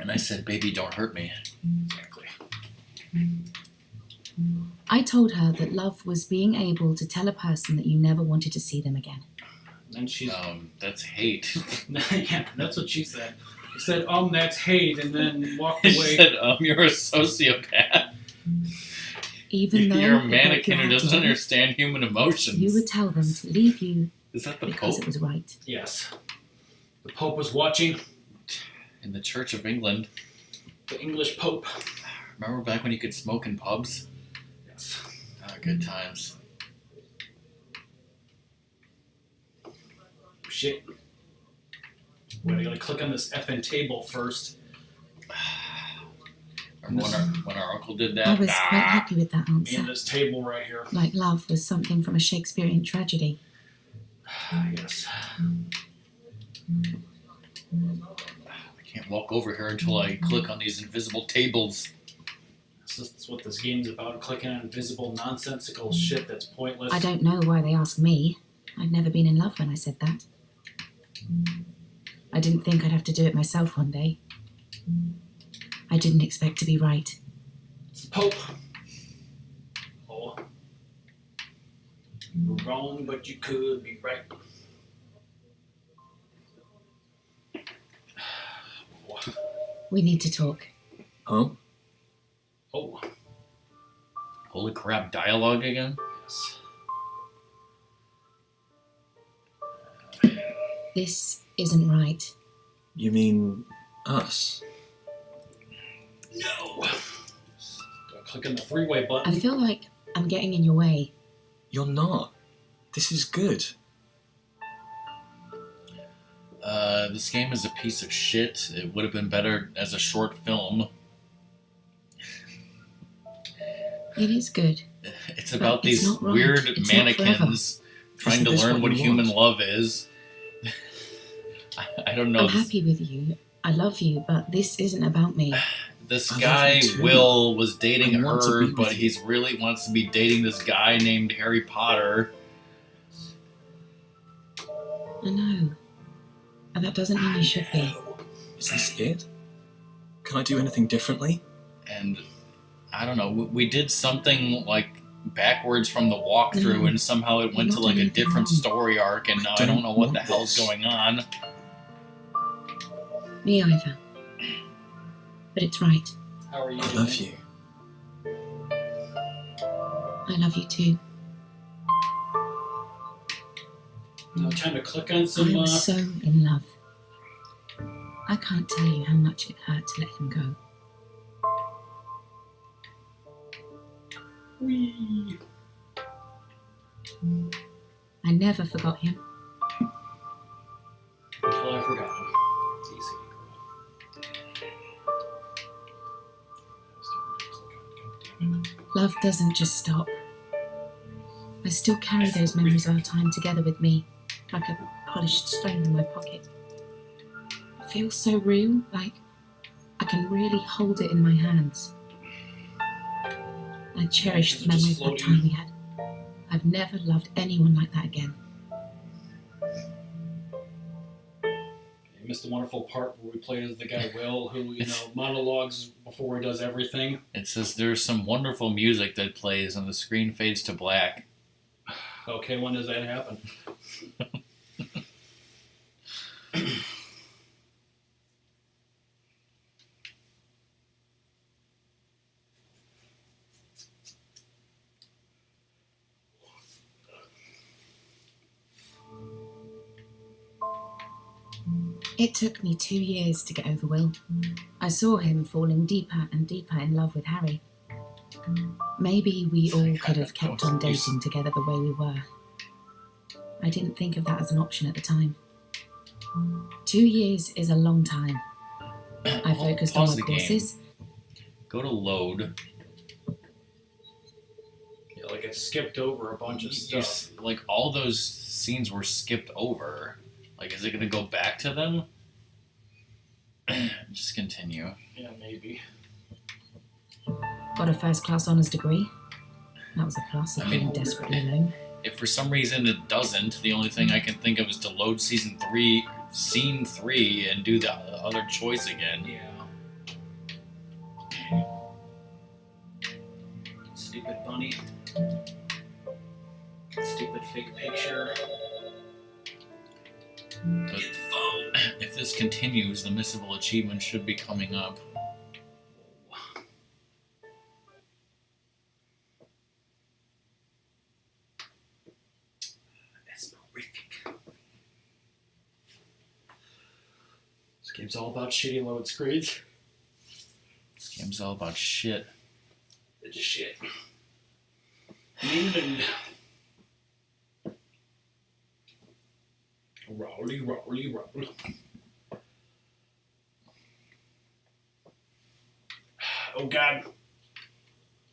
And I said, baby, don't hurt me. Exactly. I told her that love was being able to tell a person that you never wanted to see them again. And she's... That's hate. Yeah, that's what she said. She said, that's hate, and then walked She away. said, you're a sociopath. Even though You're a it broke mannequin your who heart doesn't to understand human emotions. you would tell them to leave you Is that the because Pope? it was right. Yes. The Pope was watching. In the Church of England. The English Pope. Remember back when you could smoke in pubs? Yes. Good times. Shit. Wait, I gotta click on this effing table first. Remember when our uncle did that? I was quite happy with that Me answer. and this table right here. Like love was something from a Shakespearean tragedy. Yes. I can't walk over here until I click on these invisible tables. That's what this game's about. Clicking on invisible, nonsensical shit that's pointless. I don't know why they asked me. I'd never been in love when I said that. I didn't think I'd have to do it myself one day. I didn't expect to be right. It's the Pope. Oh. You're wrong, but you could be right. We need to talk. Huh? Oh. Holy crap, dialogue again? Yes. This isn't right. You mean us? No. Click on the freeway button. I feel like I'm getting in your way. You're not. This is good. This game is a piece of shit. It would have been better as a short film. It is good. It's about But it's these not right. weird It's not mannequins trying Isn't to this learn what what you human want? love is. I don't know. I'm happy with you. I love you, but this isn't about me. This I love guy, you too. Will, was dating I want to her, be with but you. he's really wants to be dating this guy named Harry Potter. I know. And that doesn't mean you should be. Is this it? Can I do anything differently? And I don't know, we did something like backwards from the walkthrough, No, and somehow it went you're to not like a doing anything different wrong. story arc, and now I don't don't know what the want hell's this. going on. Me either. But it's right. How are you I doing? love you. I love you too. No time to click on I some. am so in love. I can't tell you how much it hurt to let him go. Whee. I never forgot him. Until I forgot him. It's easy, girl. Love doesn't just stop. I still carry those memories of our time together with me, like a polished stone in my pocket. It feels so real, like I can really hold it in my hands. I cherish the memory of that time we had. I've never loved anyone like that again. You missed the wonderful part where we played as the guy Will, who monologues before he does everything. It says there's some wonderful music that plays, and the screen fades to black. Okay, when does that happen? It took me 2 years to get over Will. I saw him falling deeper and deeper in love with Harry. Maybe we all could have kept on dating together the way we were. I didn't think of that as an option at the time. 2 years is a long time. I focused on Pause my the game. courses. Go to load. like it skipped over a bunch of stuff. Like all those scenes were skipped over. Like, is it gonna go back to them? Just continue. Yeah, maybe. Got a first class honours degree. That was a plus. I feeling desperately low. If for some reason it doesn't, the only thing I can think of is to load scene 3, and do the other choice again. Yeah. Stupid bunny. Stupid fake picture. But if this continues, the missable achievement should be coming up. That's horrific. This game's all about shitty load screens. This game's all about shit. It's just shit. England. Rowley. Oh God.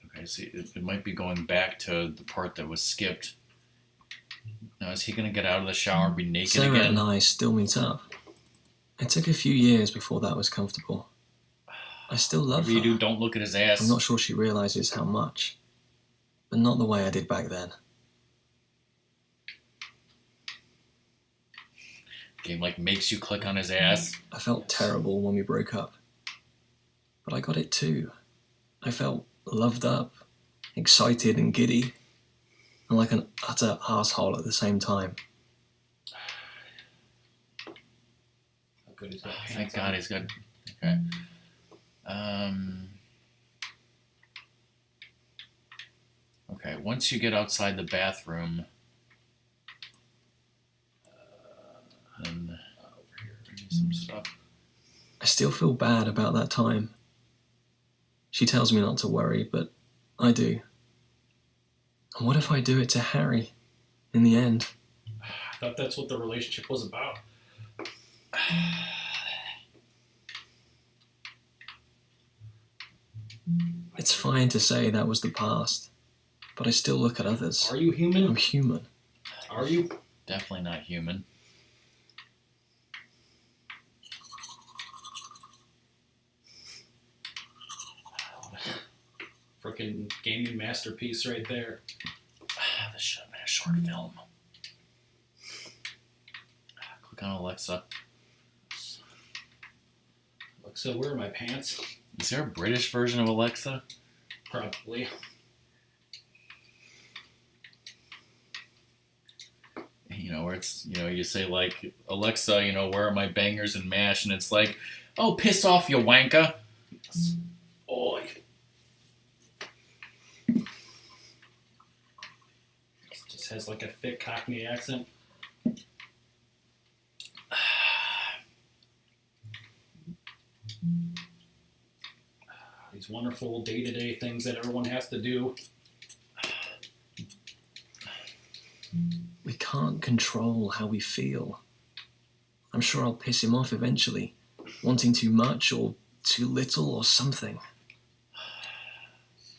Okay, see, it might be going back to the part that was skipped. Now, is he going to get out of the shower and be naked Sarah again? and I still meet up. It took a few years before that was comfortable. I still love her. Whatever you do, don't look at his ass. I'm not sure she realises how much. But not the way I did back then. Game like makes you click on his ass. I felt terrible when we broke up. But I got it too. I felt loved up, excited and giddy, and like an utter asshole at the same time. How good is that? Thank God he's got... Okay. Okay, once you get outside the bathroom... then... some stuff. I still feel bad about that time. She tells me not to worry, but I do. And what if I do it to Harry in the end? I thought that's what the relationship was about. It's fine to say that was the past, but I still look at others. Are you human? I'm human. Are you? Definitely not human. Freaking gaming masterpiece right there. This should have been a short film. Click on Alexa. Alexa, where are my pants? Is there a British version of Alexa? Probably. You know, where it's, you know, you say like, Alexa, you know, where are my bangers and mash? And it's like, oh, piss off, you wanker. Yes. Oi. Just has like a thick Cockney accent. These wonderful day-to-day things that everyone has to do. We can't control how we feel. I'm sure I'll piss him off eventually, wanting too much or too little or something.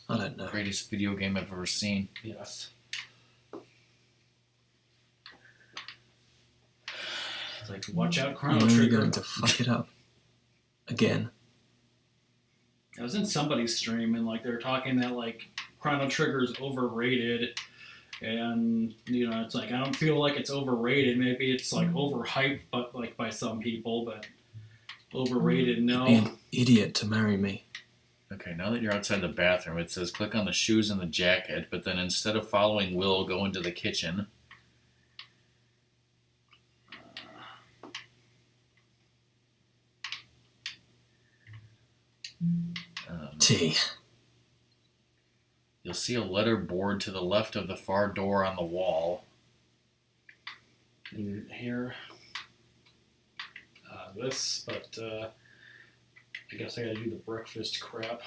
I don't know. Greatest video game I've ever seen. Yes. It's like, watch out, I'm Chrono only Trigger. going to fuck it up. Again. I was in somebody's stream and like they were talking that like Chrono Trigger is overrated, and you know it's like I don't feel like it's overrated. Maybe it's like overhyped, but like by some people, but overrated. No. Be an idiot to marry me. Okay, now that you're outside the bathroom, it says click on the shoes and the jacket, but then instead of following Will, go into the kitchen. T. You'll see a letter board to the left of the far door on the wall. And here, this, but I guess I gotta do the breakfast crap.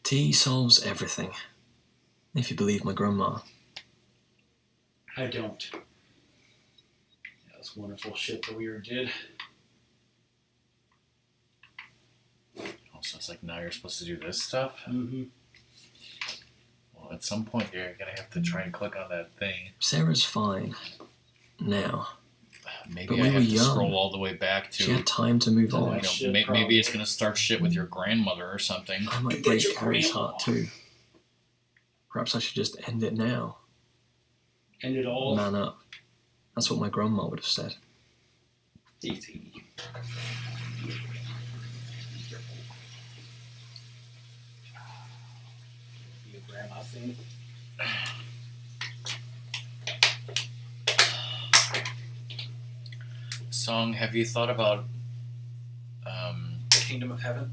Tea solves everything. If you believe my grandma. I don't. Yeah, that's wonderful shit that we did. Oh, So it's like, now you're supposed to do this stuff? Mm-hmm. Well, at some point you're going to have to try and click on that thing. Sarah's fine. Now. Maybe But I we were have to young. scroll all the way back to... She had time to move on. Maybe it's going to start shit with your grandmother or something. I might break Harry's heart too. Perhaps I should just end it now. End it all? Man up. That's what my grandma would have said. Easy. Your grandma thing. Song, have you thought about The Kingdom of Heaven?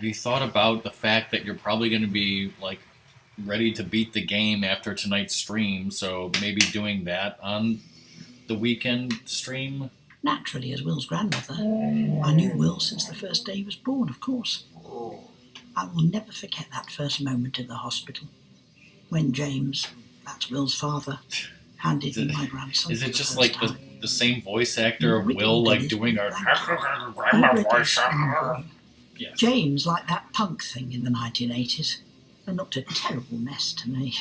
have you thought about the fact that you're probably going to be like ready to beat the game after tonight's stream, so maybe doing that on the weekend stream? Naturally, as Will's grandmother, I knew Will since the first day he was born, of course. I will never forget that first moment in the hospital when James, that's Will's father, handed me my grandson. Is for it the just first like time. the same voice actor of Ricky Will, like Dennis doing our Blanco. grandma Already voice? schoolboy. Yes. James liked that punk thing in the 1980s and looked a terrible mess to me.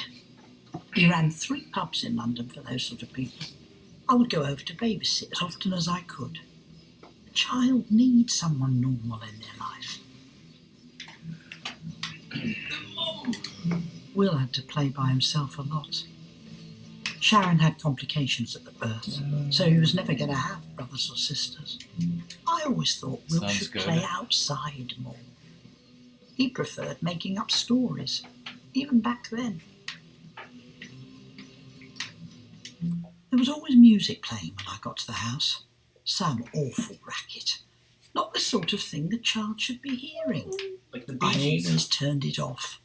He ran 3 pubs in London for those sort of people. I would go over to babysit as often as I could. A child needs someone normal in their life. Will had to play by himself a lot. Sharon had complications at the birth, so he was never going to have brothers or sisters. I always thought Will Sounds should good. play outside more. He preferred making up stories, even back then. There was always music playing when I got to the house. Some awful racket. Not the sort of thing the child should be hearing. Like the Bee I Gees. always turned it off.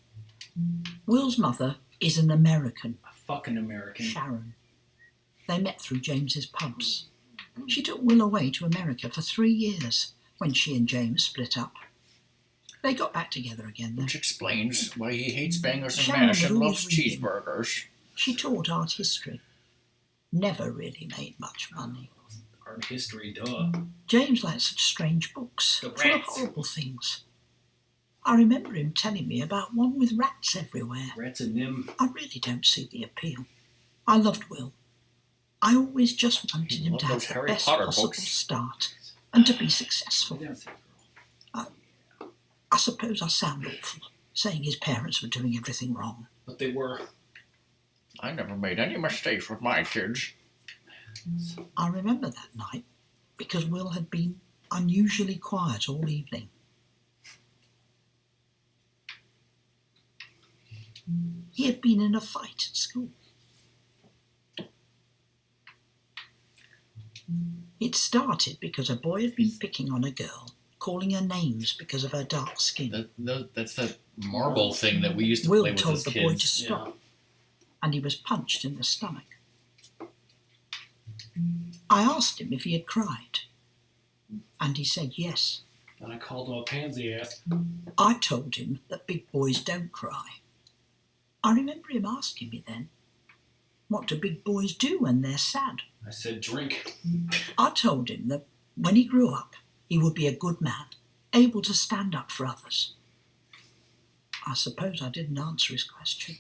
Will's mother is an American, A fucking American. Sharon. They met through James's pubs. She took Will away to America for 3 years when she and James split up. They got back together again then. Which explains why he hates bangers and Sharon mash was and always loves reading. cheeseburgers. She taught art history. Never really made much money. Art history, duh. James liked such strange books, The full of rats. horrible things. I remember him telling me about one with rats everywhere. Rats and Nim. I really don't see the appeal. I loved Will. I always just wanted You him love to have those the Harry best Potter possible books. start and to be successful. Yeah, that's it, girl. I suppose I sound awful, saying his parents were doing everything wrong. But they were. I never made any mistakes with my kids. I remember that night because Will had been unusually quiet all evening. He had been in a fight at school. It started because a boy had been picking on a girl, calling her names because of her dark skin. That's that marble thing that we used to Will play with told as the boy to kids. stop, and he was punched in the stomach. I asked him if he had cried, and he said yes. And I called him a pansy ass. I told him that big boys don't cry. I remember him asking me then, what do big boys do when they're sad? I said, drink. I told him that when he grew up, he would be a good man, able to stand up for others. I suppose I didn't answer his question.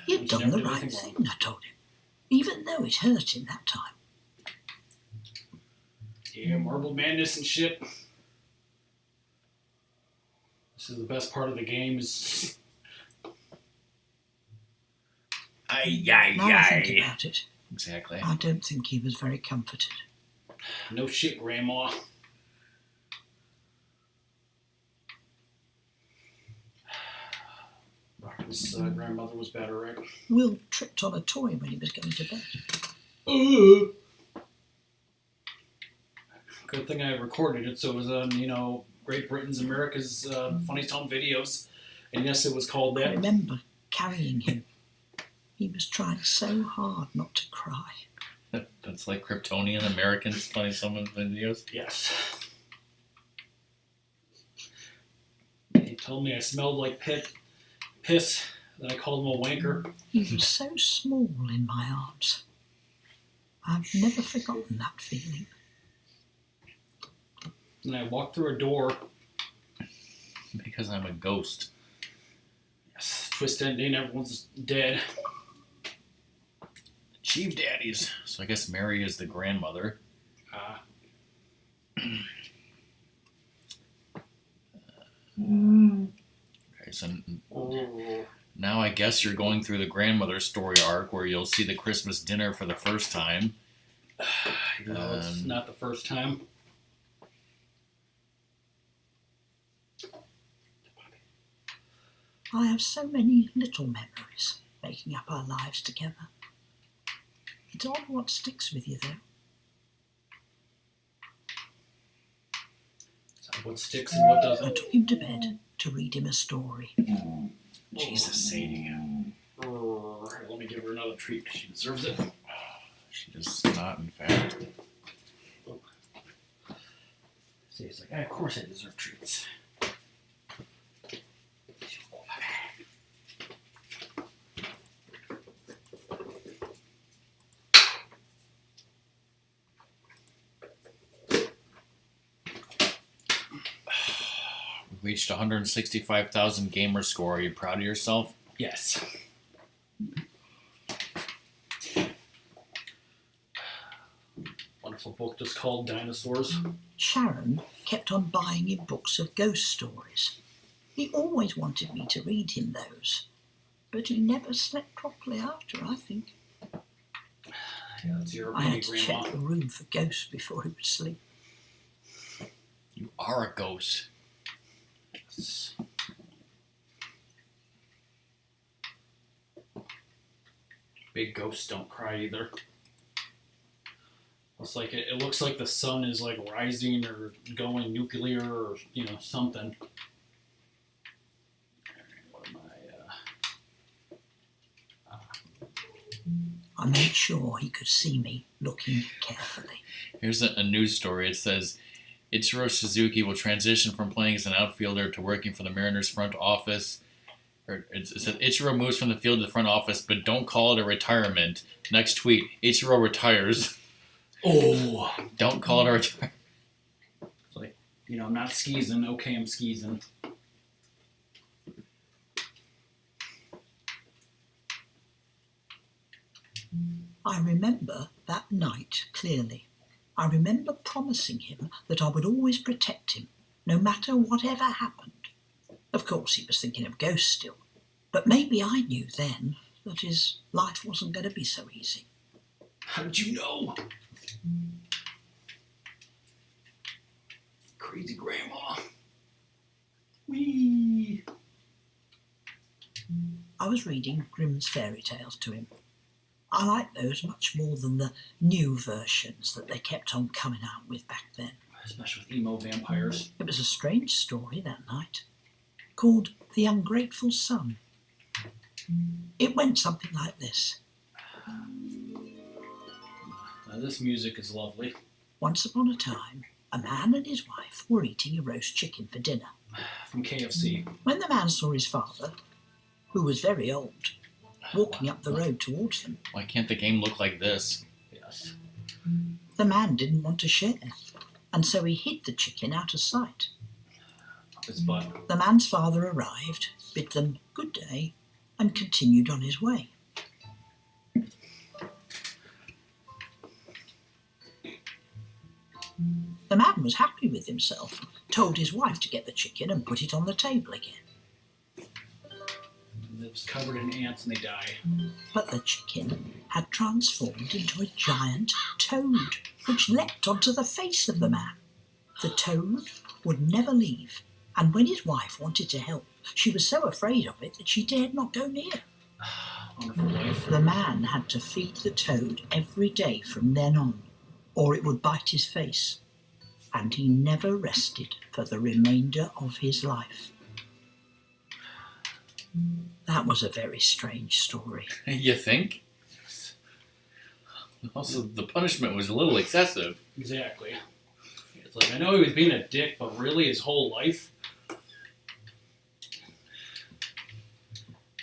He had You done never the did right anything thing, I told him, even though it hurt him that time. Yeah, marble madness and shit. This is the best part of the game is... Now I think about it, Exactly. I don't think he was very comforted. No shit, Grandma. His grandmother was better, right? Will tripped on a toy when he was going to bed. Good thing I recorded it, so it was on, Great Britain's America's Funniest Home Videos. And yes, it was called I that. remember carrying him. He was trying so hard not to cry. That's like Kryptonian Americans funny some of the videos. Yes. He told me I smelled like piss, that I called him a wanker. He was so small in my arms. I've never forgotten that feeling. And I walk through a door. Because I'm a ghost. Yes, twist ending, everyone's dead. Chief daddies. So I guess Mary is the grandmother. Okay, so now I guess you're going through the grandmother story arc where you'll see the Christmas dinner for the first time. It's not the first time. I have so many little memories making up our lives together. It's odd what sticks with you, though. So what sticks and what doesn't? I took him to bed to read him a story. Jesus, Sadie. Let me give her another treat. She deserves it. She does not, in fact. See, it's like, of course I deserve treats. We reached 165,000 gamer score. Are you proud of yourself? Yes. Wonderful book just called Dinosaurs. Sharon kept on buying him books of ghost stories. He always wanted me to read him those, but he never slept properly after, I think. Yeah, that's your I had to Grandma. check the room for ghosts before he would sleep. You are a ghost. Big ghosts don't cry either. It's like it looks like the sun is like rising or going nuclear or something. What am I made sure he could see me looking carefully. Here's a news story. It says, Ichiro Suzuki will transition from playing as an outfielder to working for the Mariners front office. It says, Ichiro moves from the field to the front office, but don't call it a retirement. Next tweet, Ichiro retires. Oh. Don't call it a retirement. It's like, I'm not skeezing. Okay, I'm skeezing. I remember that night clearly. I remember promising him that I would always protect him, no matter whatever happened. Of course, he was thinking of ghosts still, but maybe I knew then that his life wasn't going to be so easy. How did you know? Crazy grandma. Whee! I was reading Grimm's fairy tales to him. I liked those much more than the new versions that they kept on coming out with back then. Especially with emo vampires. It was a strange story that night, called The Ungrateful Son. It went something like this. Now, this music is lovely. Once upon a time, a man and his wife were eating a roast chicken for dinner. From KFC. When the man saw his father, who was very old, walking up the road towards them, Why can't the game look like this? Yes. the man didn't want to share, and so he hid the chicken out of sight. Up his butt. The man's father arrived, bid them good day, and continued on his way. The man was happy with himself, told his wife to get the chicken and put it on the table again. And it's covered in ants and they die. But the chicken had transformed into a giant toad, which leapt onto the face of the man. The toad would never leave, and when his wife wanted to help, she was so afraid of it that she dared not go near. Wonderful life. The man had to feed the toad every day from then on, or it would bite his face, and he never rested for the remainder of his life. That was a very strange story. You think? Also, the punishment was a little excessive. Exactly. It's like, I know he was being a dick, but really his whole life?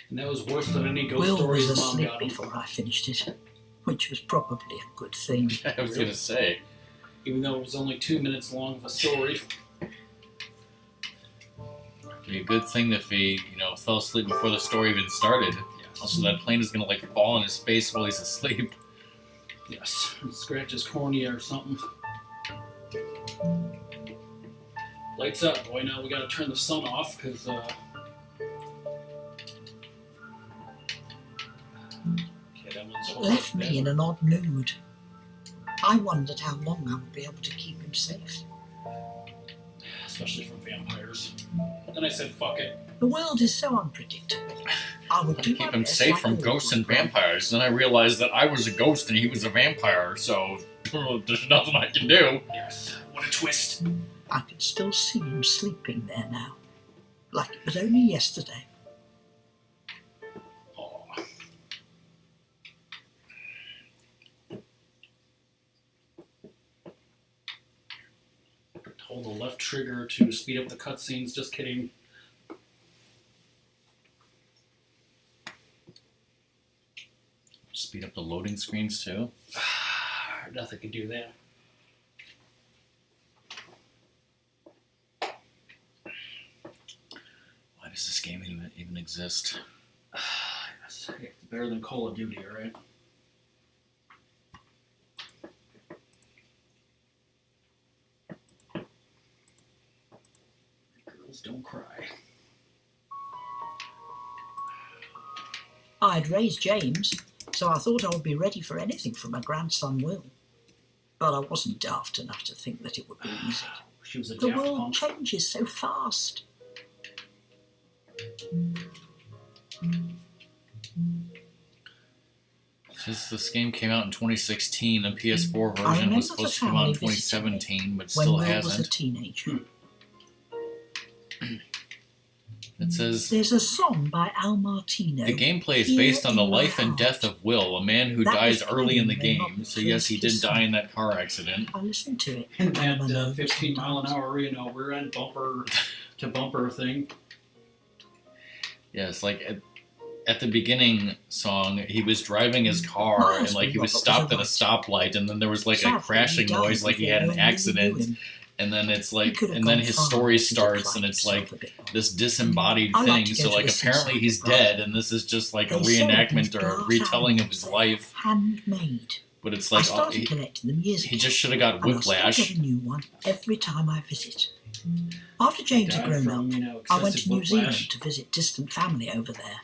And that was worse than any ghost Will story was his mom asleep got him. before I finished it, which was probably a good thing. I was going to say. even though it was only 2 minutes long of a story. It'd be a good thing if he, fell asleep before the story even started. Yes. Also, that plane is gonna fall on his face while he's asleep. Yes, and scratch his cornea or something. Lights up, boy. Now we gotta turn the sun off because. Okay, that one's It left me in an odd mood. I wondered how long I would be able to keep him safe. Especially from vampires. Then I said, fuck it. The world is so unpredictable. I would do Keep my him best safe like from all ghosts and good vampires. Then I realized that I was a ghost and he was a vampire, so there's nothing I can do. Yes, what a twist. I can still see him sleeping there now, like it was only yesterday. Oh. Hold the left trigger to speed up the cutscenes. Just kidding. Speed up the loading screens too. Nothing can do that. Why does this game even exist? It's better than Call of Duty, right? Girls don't cry. I'd raised James, so I thought I would be ready for anything from my grandson Will. But I wasn't daft enough to think that it would be easy. She was a The daft world punk. changes so fast. Since this game came out in 2016, the PS4 I version remember was the supposed to come out in family visiting 2017, but When still Will was a hasn't. teenager. It says There's a song by Al Martino. the gameplay is Here based on the in My life and Heart. death of Will, a man who That dies was early in the playing when game. Rob So yes, he did first die in that car accident. I listened to it. And when I'm that alone 15 mile an sometimes. hour, rear end bumper to bumper thing. Yes, like at the beginning song, he was driving his car My and like he was husband stopped at a was stoplight, and then there was like a Sadly, crashing he died noise, like he had before an Will really knew accident. him. And then it's He like, could have and then gone his far story if he'd starts, applied and it's himself like a bit more. this disembodied I like thing. to So go like to the apparently seaside he's bride. dead, and this is just like a They sell reenactment these or a glass retelling of animals his life. Handmade. But it's I like started collecting them years ago. he just should have got and I still whiplash. get a new one every time I visit. After James had Died grown from, up, I went excessive to New Zealand whiplash. to visit distant family over there.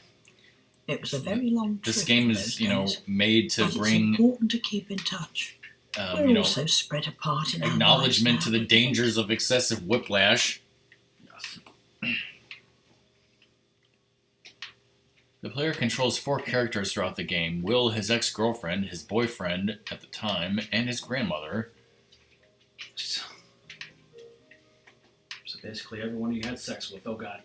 It was a very long trip. This game in is, those days, made to but bring, it's important to keep in touch. We're also spread apart in our acknowledgement lives to now, the don't you think? dangers of excessive whiplash. The player controls 4 characters throughout the game: Will, his ex-girlfriend, his boyfriend at the time, and his grandmother. So basically everyone you had sex with, oh god.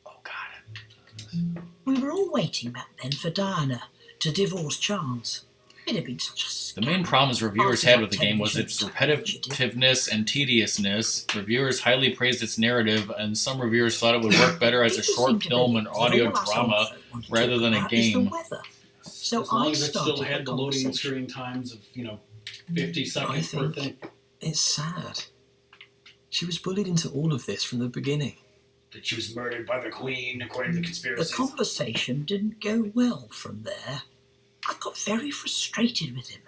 Oh god. We were all waiting back then for Diana to divorce Charles. It had been such a The main scandal. problems reviewers After had that with the game was its repetitiveness and tediousness. Reviewers highly praised its narrative, and some reviewers thought it would work better as a People short seem to film believe and that audio all us drama old folk want to rather talk than a about is the game. weather. So As long I as it still started had the the loading conversation. screen times of, 50 seconds per think- thing. It's sad. She was bullied into all of this from the beginning. That she was murdered by the queen, according to the The conspiracies. conversation didn't go well from there. I got very frustrated with him.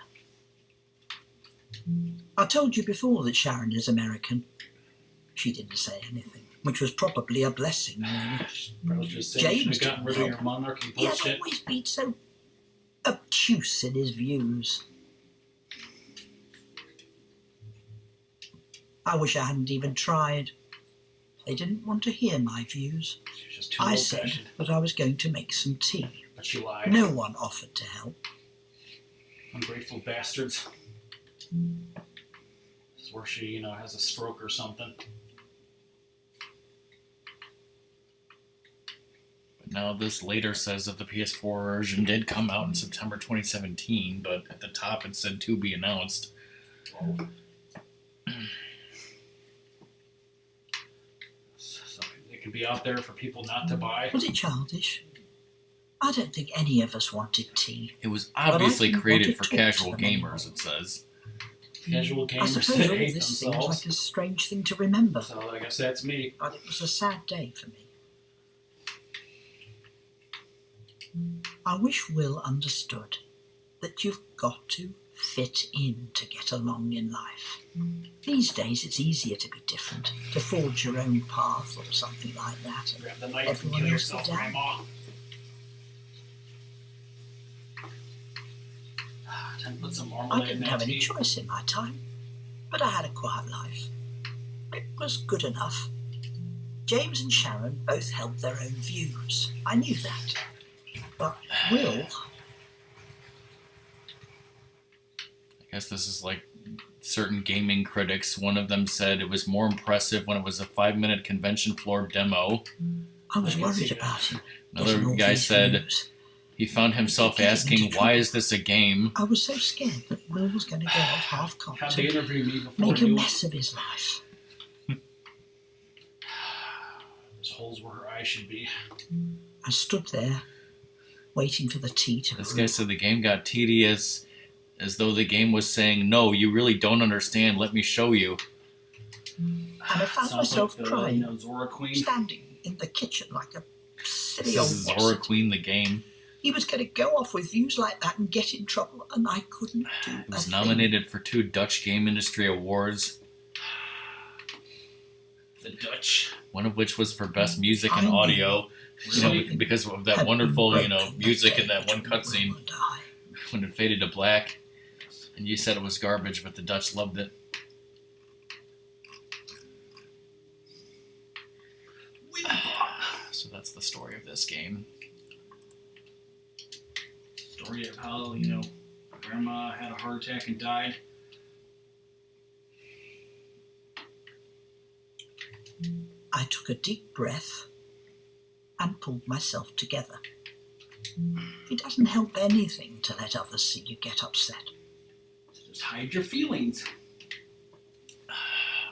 I told you before that Sharon is American. She didn't say anything, which was probably a blessing, really. I was just saying, you James should have gotten rid of didn't your help. monarchy He had bullshit. always been so obtuse in his views. I wish I hadn't even tried. They didn't want to hear my views. She was just too I said old-fashioned. that I was going to make some tea. But she lied. No one offered to help. Ungrateful bastards. This is where she, has a stroke or something. But now this later says that the PS4 version did come out in September 2017, but at the top it said to be announced. So it can be out there for people not to buy. Was it childish? I don't think any of us wanted tea. It was I obviously didn't created want for to talk to casual them gamers, anymore. it says. Casual I gamers suppose that all hate this seems themselves. like a strange thing to remember, So I guess that's me. but it was a sad day for me. I wish Will understood that you've got to fit in to get along in life. These days it's easier to be different, to forge your own path or something like that. Grab the knife and Everyone kill else yourself, is down. Grandma. Time to put some I marmalade in didn't that have any tea. choice in my time, but I had a quiet life. It was good enough. James and Sharon both held their own views. I knew that. But Will, I guess this is like certain gaming critics. One of them said it was more impressive when it was a 5-minute convention floor demo. I was I can see worried that. about him. Another getting all guy these said views. he found himself Getting asking, into why trouble. is this a game? I was so scared that Will was going to go off Have half-cocked they and interview me before make a doing mess of his life. Those holes where her eyes should be. I stood there, waiting for the tea to This brew. guy said the game got tedious, as though the game was saying, no, you really don't understand, let me show you. And I found Sounds myself like the, crying, Zora Queen. standing in the kitchen like a silly This old is Zora wossy. Queen, the game. He was going to go off with views like that and get in trouble, and I couldn't do It a was thing. nominated for 2 Dutch Game Industry Awards, The Dutch. one of which was for Best Music and I knew Audio, you know, Really? because of that Had wonderful, been you know, broken music day in that one between cutscene Will and I. when it faded to black. And you said it was garbage, but the Dutch loved it. So that's the story of this game. Story of how, Grandma had a heart attack and died. I took a deep breath and pulled myself together. It doesn't help anything to let others see you get upset. Just hide your feelings.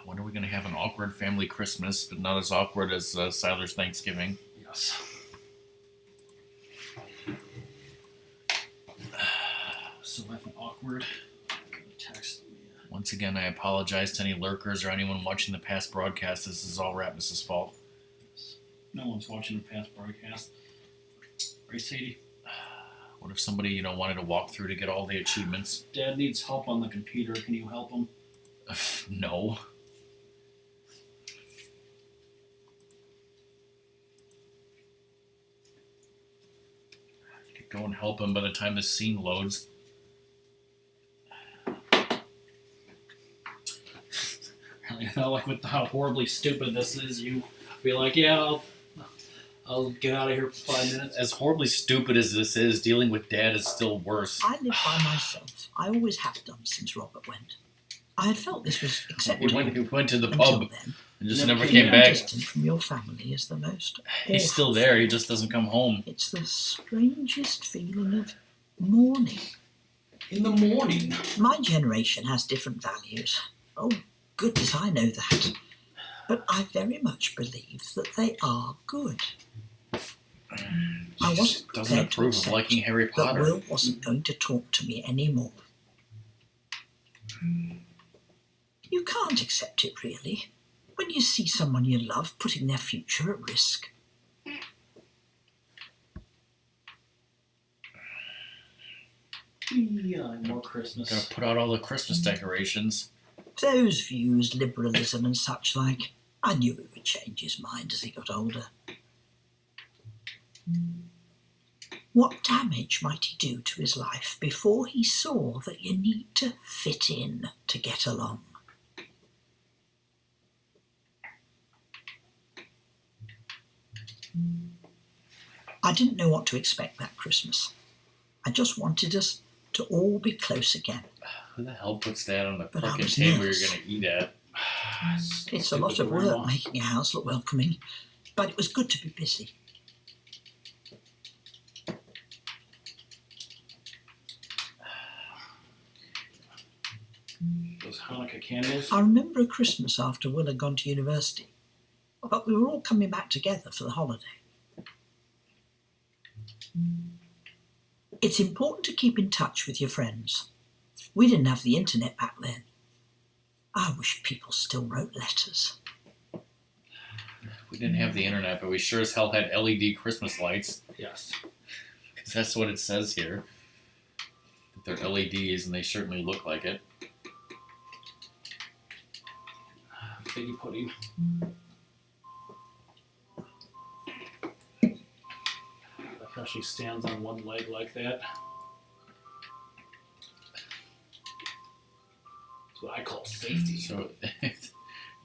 When are we going to have an awkward family Christmas, but not as awkward as Siler's Thanksgiving? Yes. So effing awkward. Text me. Once again, I apologize to any lurkers or anyone watching the past broadcast. This is all Ratmus' fault. No one's watching the past broadcast. Right, Sadie? What if somebody, wanted to walk through to get all the achievements? Dad needs help on the computer. Can you help him? No. I could go and help him by the time this scene loads. Really, like with how horribly stupid this is, you be like, yeah, I'll get out of here for 5 minutes. As horribly stupid as this is, dealing with Dad is still worse. I live by myself. I always have done since Robert went. I had felt this was He acceptable went to the until pub then. and just Never never came came Being back. distant from your family is the most He's awful still there, he thing. just doesn't come home. It's the strangest feeling of mourning. In the morning. My generation has different values. Oh, goodness, I know that. But I very much believe that they are good. I He wasn't just doesn't prepared to approve of accept liking Harry that Potter. Will wasn't going to talk to me anymore. You can't accept it, really, when you see someone you love putting their future at risk. Yeah, more Christmas. Gotta put out all the Christmas decorations. Those views, liberalism and such like, I knew he would change his mind as he got older. What damage might he do to his life before he saw that you need to fit in to get along? I didn't know what to expect that Christmas. I just wanted us to all be close again. Who the hell puts that on the But I frickin' was table nervous. you're gonna eat at? It's a lot of work making a house look welcoming, but it was good to be busy. Those Hanukkah candles. I remember a Christmas after Will had gone to university, but we were all coming back together for the holiday. It's important to keep in touch with your friends. We didn't have the internet back then, I wish people still wrote letters. We didn't have the internet, but we sure as hell had LED Christmas lights. Yes. Because that's what it says here. They're LEDs, and they certainly look like it. Figgy pudding. Like how she stands on one leg like that. That's what I call safety. So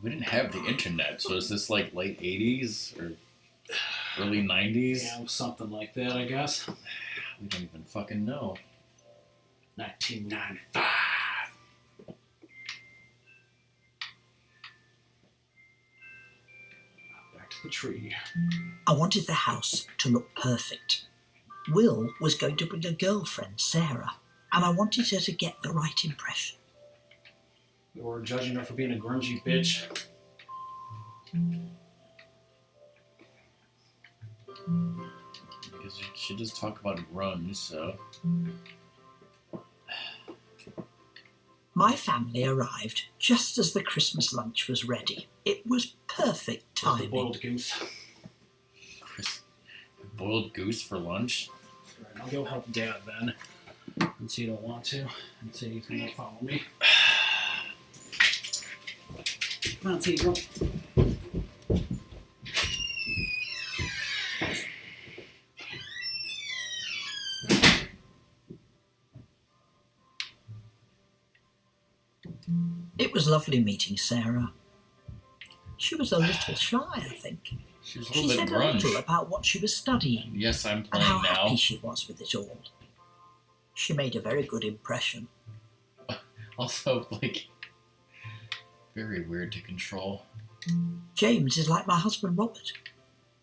we didn't have the internet, so is this like late 80s or early 90s? Yeah, something like that, I guess. We don't even fucking know. 1995. Back to the tree. I wanted the house to look perfect. Will was going to bring a girlfriend, Sarah, and I wanted her to get the right impression. You were judging her for being a grungy bitch. Because she does talk about grunge, so... My family arrived just as the Christmas lunch was ready. It was perfect The timing. boiled goose. Boiled goose for lunch? Right, I'll go help Dad then. Since you don't want to. And see if you can follow me. Come on, see you. It was lovely meeting Sarah. She was a little shy, I think. She was a She little bit said a little grunge. about what she was studying Yes, I'm and playing how now. happy she was with it all. She made a very good impression. Also, like, very weird to control. James is like my husband Robert.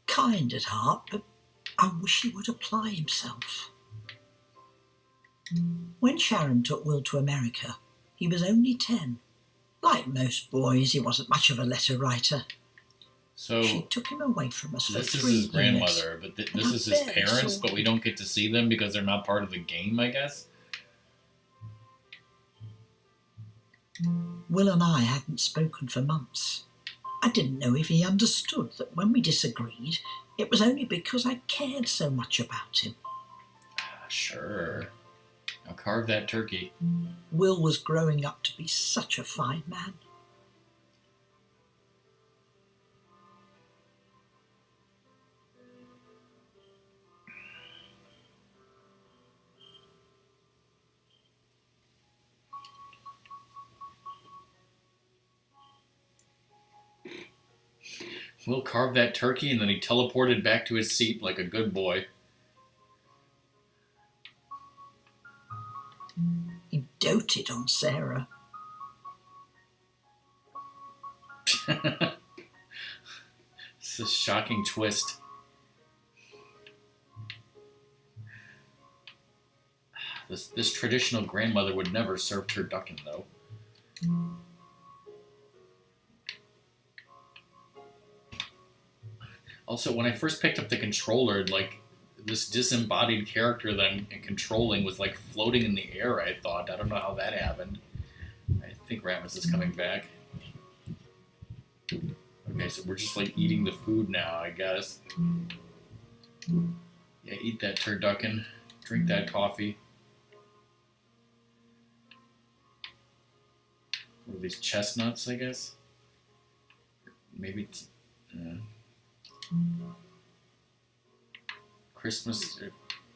Kind at heart, but I wish he would apply himself. When Sharon took Will to America, he was only 10. Like most boys, he wasn't much of a letter writer. So, She took him away from us for this is 3 his years. grandmother, but this And I is his barely parents, saw but we don't get to see them because they're not part of the game, I guess? Will and I hadn't spoken for months. I didn't know if he understood that when we disagreed, it was only because I cared so much about him. Sure. Now carve that turkey. Will was growing up to be such a fine man. Will carved that turkey and then he teleported back to his seat like a good boy. He doted on Sarah. It's a shocking twist. This traditional grandmother would never serve turducken, though. Also, when I first picked up the controller, like, this disembodied character that I'm controlling was, like, floating in the air, I thought. I don't know how that happened. I think Ratmus is coming back. Okay, so we're just, like, eating the food now, I guess. Yeah, eat that turducken. Drink that coffee. What are these, chestnuts, I guess? Maybe it's... Christmas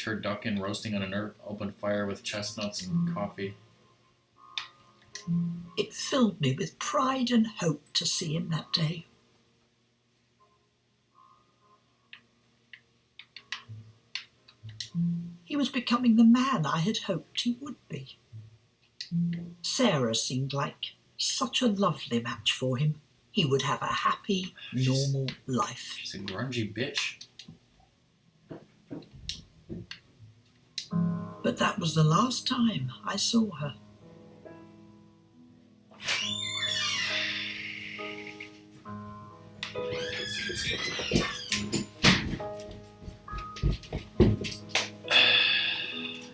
turducken roasting on an open fire with chestnuts and coffee. It filled me with pride and hope to see him that day. He was becoming the man I had hoped he would be. Sarah seemed like such a lovely match for him. He would have a happy, normal life. She's a grungy bitch. But that was the last time I saw her.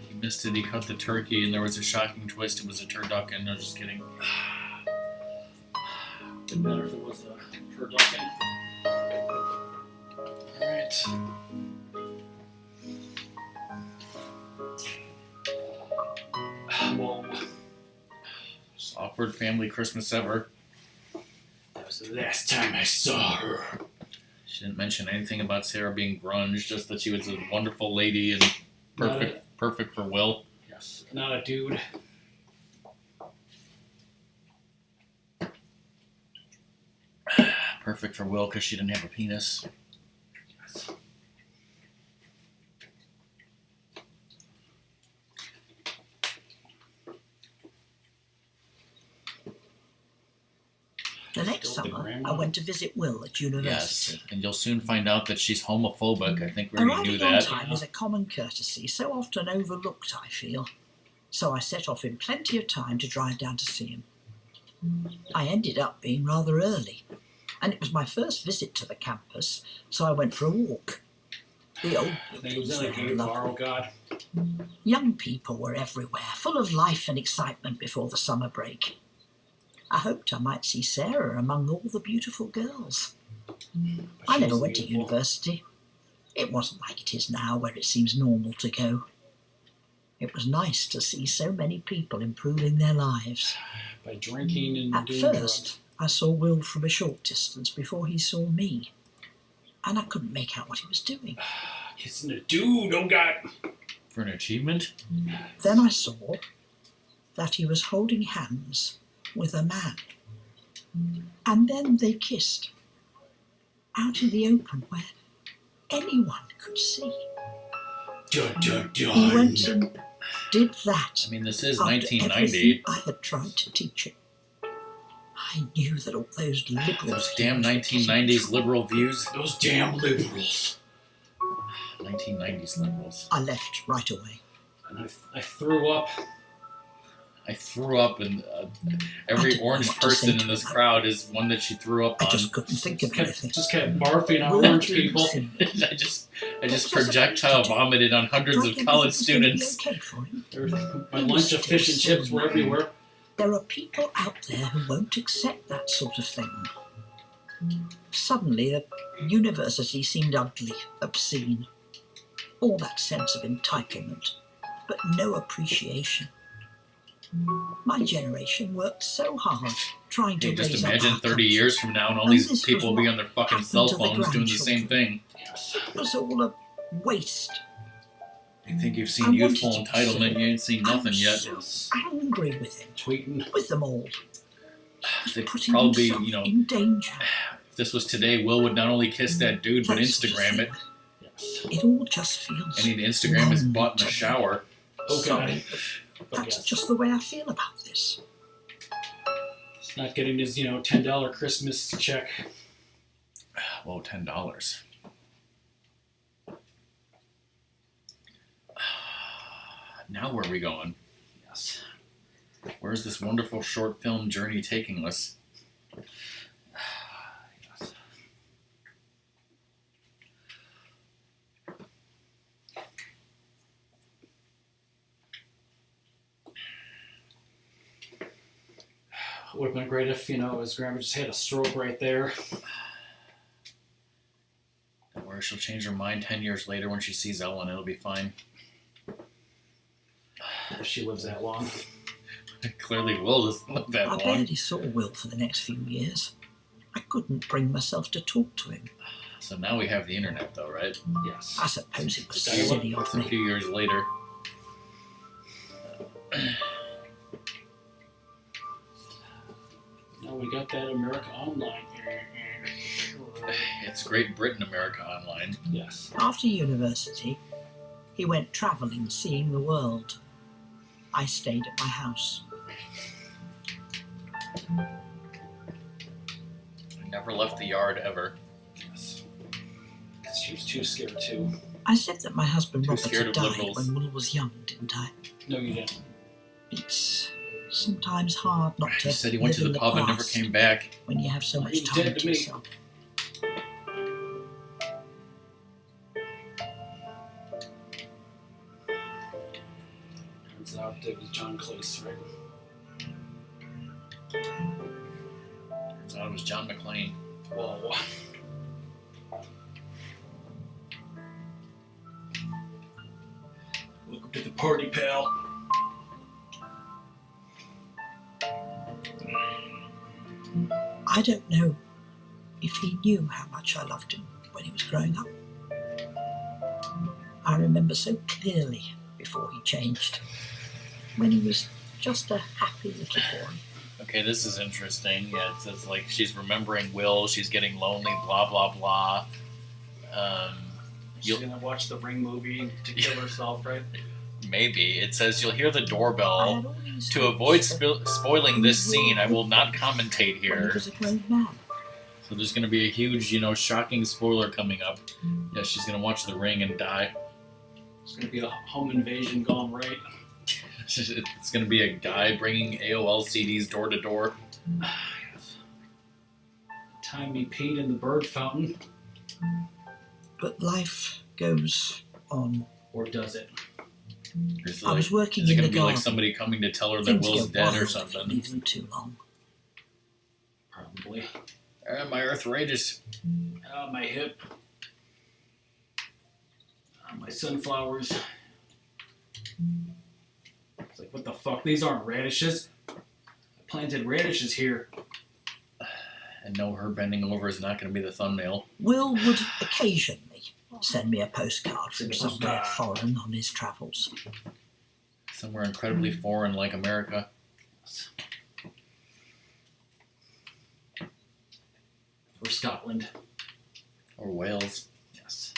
He missed it, he cut the turkey, and there was a shocking twist. It was a turducken. No, just kidding. turducken. Alright. Whoa. Most awkward family Christmas ever. That was the last time I saw her. She didn't mention anything about Sarah being grunge, just that she was a wonderful lady and perfect for Will. Yes, not a dude. Perfect for Will because she didn't have a penis. Yes. The next Still the summer, grandma? I went to visit Will at university. Yes, and you'll soon find out that she's homophobic. I think we already knew Arriving on that. time is a common courtesy, so often overlooked, I feel. So I set off in plenty of time to drive down to see him. I ended up being rather early, and it was my first visit to the campus, so I went for a walk. The old I think it buildings was in a there gay were bar, oh lovely. god. Young people were everywhere, full of life and excitement before the summer break. I hoped I might see Sarah among all the beautiful girls. I She never was went to beautiful. university. It wasn't like it is now, where it seems normal to go. It was nice to see so many people improving their lives. By drinking and At doing first, drugs. I saw Will from a short distance before he saw me, and I couldn't make out what he was doing. Kissing a dude, oh god. For an achievement? Then I saw that he was holding hands with a man. And then they kissed, out in the open where anyone could see. Dun, dun, dun. He went and did that. I mean, this is After 1990. everything I had tried to teach him. I knew that all those liberals... Those damn 1990s liberal views. Those damn liberals. 1990s liberals. I left right away. And I threw up. I threw up, and every didn't know orange what to person think in this about crowd is one that she threw up I on. just couldn't think of anything. Just kept barfing on Will orange didn't people. see me. I just What was I projectile supposed to do? vomited on Do hundreds I of think college it was gonna be students. okay for him? Everything. My He lunch was of fish and still chips so were young. everywhere. There are people out there who won't accept that sort of thing. Suddenly, the university seemed ugly, obscene. All that sense of entitlement, but no appreciation. My generation worked so hard trying to Hey, just raise up imagine our 30 country. years from now, and all And these this people will was be what on their fucking happened cell to the phones doing the same thing. It was all a waste. You think you've I seen wanted youthful to be entitlement, civil. you ain't seen I nothing was yet. so angry with him, Tweeting. with them all. They'd Putting probably, himself you know, in danger. if this was today, Will would not only kiss that dude, but That sort of Instagram it. thing. Yes. It all just feels And he'd Instagram his wrong butt in to the me. shower. Oh Sorry, god. but But that's yes. just the way I feel about this. He's not getting his, $10 Christmas check. Whoa, $10. Now where are we going? Yes. Where's this wonderful short film journey taking us? Yes. Would have been great if, his grandma just had a stroke right there. Where she'll change her mind 10 years later when she sees Ellen, it'll be fine. If she lives that long. Clearly Will doesn't live that I long. barely saw Will for the next few years. I couldn't bring myself to talk to him. So now we have the internet though, right? Yes. I suppose it was Tell you what, silly of It's a me. few years later. Now we got that America Online. It's Great Britain America Online. Yes. After university, he went travelling, seeing the world. I stayed at my house. I never left the yard ever. Yes. She was too scared too. I said that my husband Too Robert scared had of died liberals. when Will was young, didn't I? No, you didn't. It's sometimes hard not to He said he went to live the in pub and never past came back. when you have so much He's time dead to to me. yourself. Turns out it was John Cleese, right? Turns out it was John McClane. Whoa. Welcome to the party, pal. I don't know if he knew how much I loved him when he was growing up. I remember so clearly before he changed, when he was just a happy little boy. Okay, this is interesting. Yeah, it says like she's remembering Will, she's getting lonely, blah blah blah. She's gonna watch the Ring movie to kill herself, right? Maybe. It says you'll hear the I doorbell. had all these To hopes avoid that spoiling this scene, I will not commentate when he here. was a grown man. So there's going to be a huge, shocking spoiler coming up. Yeah, she's going to watch The Ring and die. It's gonna be a home invasion gone right. It's going to be a guy bringing AOL CDs door to door. Time he peed in the bird fountain. But life goes on. Or does it? I was working Is it in going the to be like garden. somebody coming to tell her that Things Will's go dead wild or if you something? leave them too long. Probably. My arthritis. My hip. My sunflowers. It's like, what the fuck? These aren't radishes. I planted radishes here. And no, her bending over is not going to be the thumbnail. Will would occasionally send me a postcard from somewhere foreign on his travels. Somewhere incredibly foreign like America. Or Scotland. Or Wales. Yes.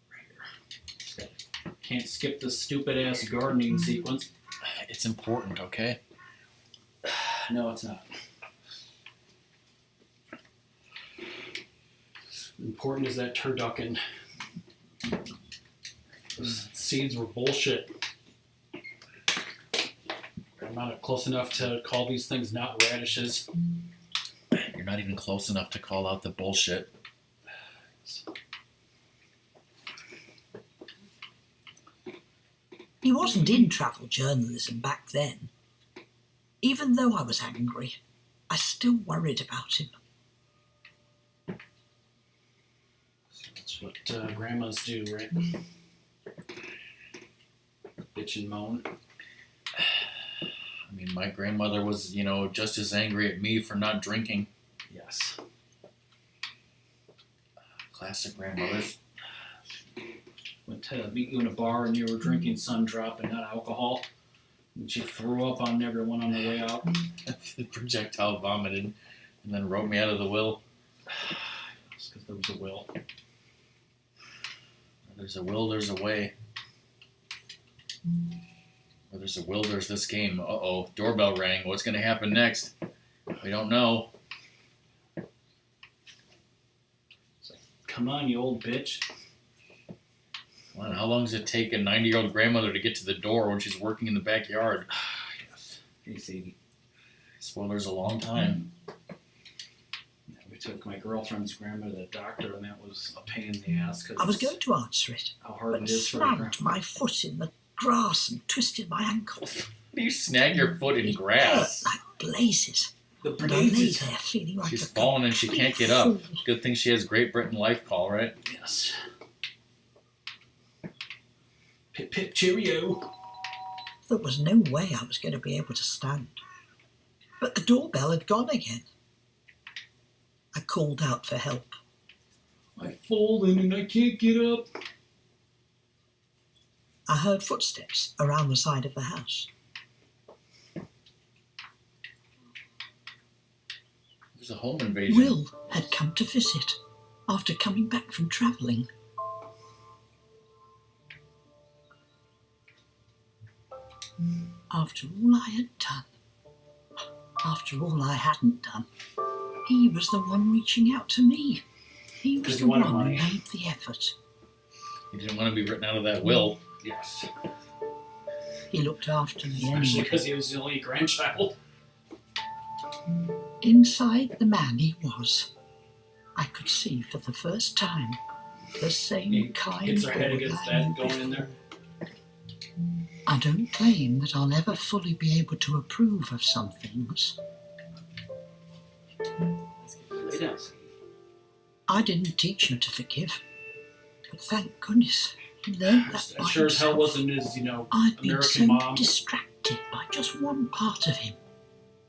Right here. Can't skip this stupid ass gardening sequence. It's important, okay? No, it's not. Important as that turducken. Those seeds were bullshit. I'm not close enough to call these things not radishes. You're not even close enough to call out the bullshit. He wasn't in travel journalism back then. Even though I was angry, I still worried about him. That's what grandmas do, right? Bitch and moan. I mean, my grandmother was, just as angry at me for not drinking. Yes. Classic grandmothers. Went to meet you in a bar and you were drinking Sundrop and not alcohol. And she threw up on everyone on the way out. Projectile vomited and then wrote me out of the will. It's because there was a will. There's a will, there's a way. Where there's a will, there's this game. Uh-oh, doorbell rang. What's going to happen next? We don't know. It's like, come on, you old bitch. Come on, how long does it take a 90-year-old grandmother to get to the door when she's working in the backyard? Yes. Easy. Spoilers a long time. We took my girlfriend's grandma to the doctor, and that was a pain in the ass. Cause I was going to answer it, how hard but it is for a grandma. slammed my foot in the grass and twisted my ankle. You snag your foot in It grass. hurt like blazes. The And I lay blazes. there feeling like She's a fallen and she can't complete get up. fool. Good thing she has Great Britain Life Call, right? Yes. Pip pip cheerio. There was no way I was going to be able to stand. But the doorbell had gone again. I called out for help. I've fallen and I can't get up. I heard footsteps around the side of the house. There's a home invasion. Will had come to visit after coming back from travelling. After all I had done, after all I hadn't done, he was the one reaching out to me. He was Because the you one wanted who money. made the effort. You didn't want to be written out of that will. Yes. He looked after me Especially anyway. because he was the only grandchild. Inside the man he was, I could see for the first time the same He kind hits her head boy against I that knew going in before. there. I don't claim that I'll ever fully be able to approve of some things. Lay down. I didn't teach you to forgive, but thank goodness he learned that by Sure as hell himself. wasn't his, I'd been American so mom. distracted by just one part of him.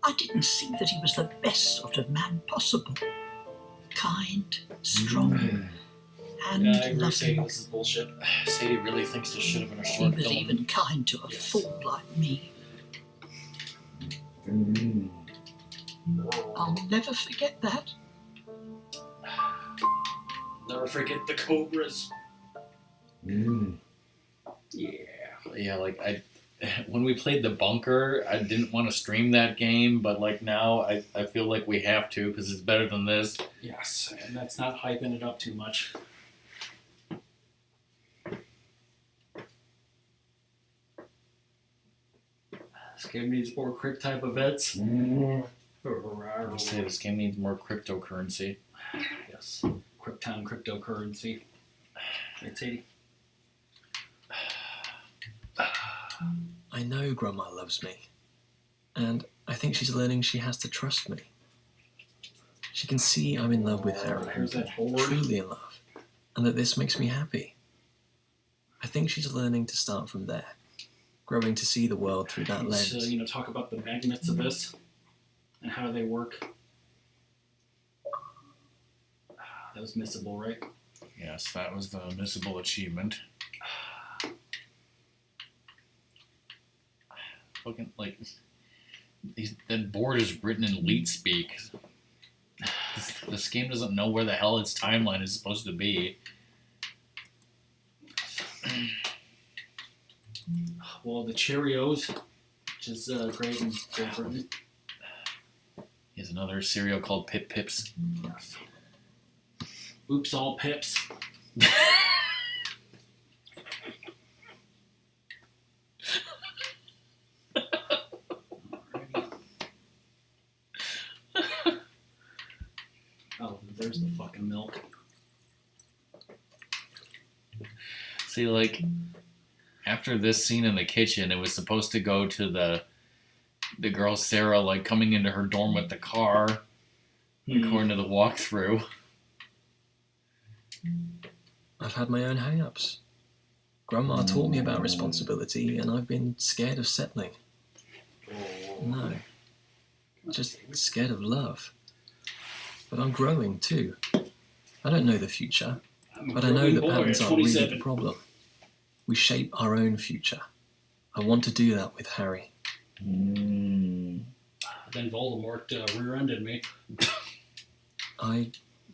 I didn't see that he was the best sort of man possible. Kind, strong, and Yeah, I agree saying loving. this is bullshit. Sadie really thinks this should have been a He short was film. even kind to a fool like me. I'll never forget that. Never forget the Cobras. Yeah. Yeah, like when we played the bunker, I didn't want to stream that game, but like now I feel like we have to because it's better than this. Yes, and that's not hyping it up too much. This game needs more quick type events. I would say this game needs more cryptocurrency. Yes, quick time cryptocurrency. Right, Sadie? I know Grandma loves me, and I think she's learning she has to trust me. She can see I'm in love with Harry, Here's that board. truly in love, and that this makes me happy. I think she's learning to start from there, growing to see the world through that Let's, lens. talk about the magnets of this and how they work. That was missable, right? Yes, that was the missable achievement. Fucking like that board is written in leet speak. This game doesn't know where the hell its timeline is supposed to be. Well, the Cheerios, which is great in Great Britain. Here's another cereal called Pip Pips. Yes. Oops, all pips. Oh, there's the fucking milk. See, like after this scene in the kitchen, it was supposed to go to the girl Sarah like coming into her dorm with the car, according to the walkthrough. I've had my own hang-ups. Grandma taught me about responsibility, and I've been scared of settling. No, just scared of love. But I'm growing too. I don't know the future, but I know that patterns aren't really the problem. We shape our own future. I want to do that with Harry. Then Voldemort rear-ended me. I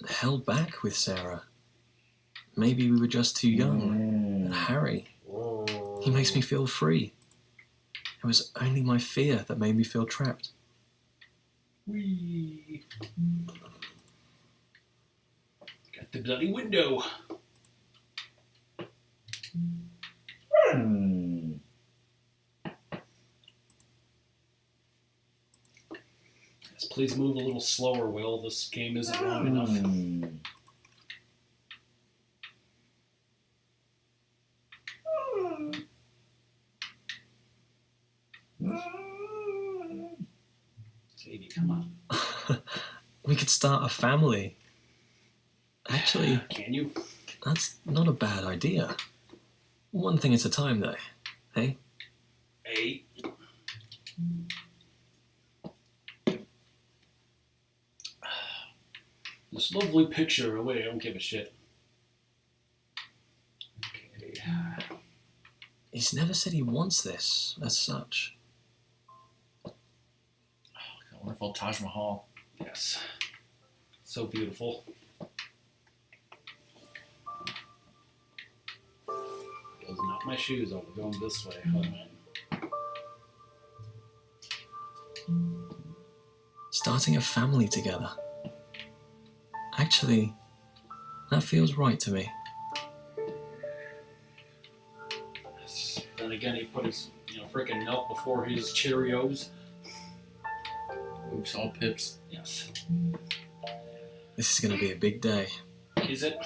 held back with Sarah. Maybe we were just too young. But Harry, he makes me feel free. It was only my fear that made me feel trapped. Whee! Got the bloody window. Yes, please move a little slower, Will. This game isn't long enough. Sadie, come on. We could start a family. Actually, Can you? that's not a bad idea. One thing at a time, though. Hey? Hey. This lovely picture. Oh, wait, I don't give a shit. Okay. He's never said he wants this, as such. Wonderful Taj Mahal. Yes. So beautiful. Those are not my shoes. I'll be going this way. Oh, man. Starting a family together. Actually, that feels right to me. Then again, he put his freaking milk before his Cheerios. Oops, all pips. Yes. This is going to be a big day. Is it?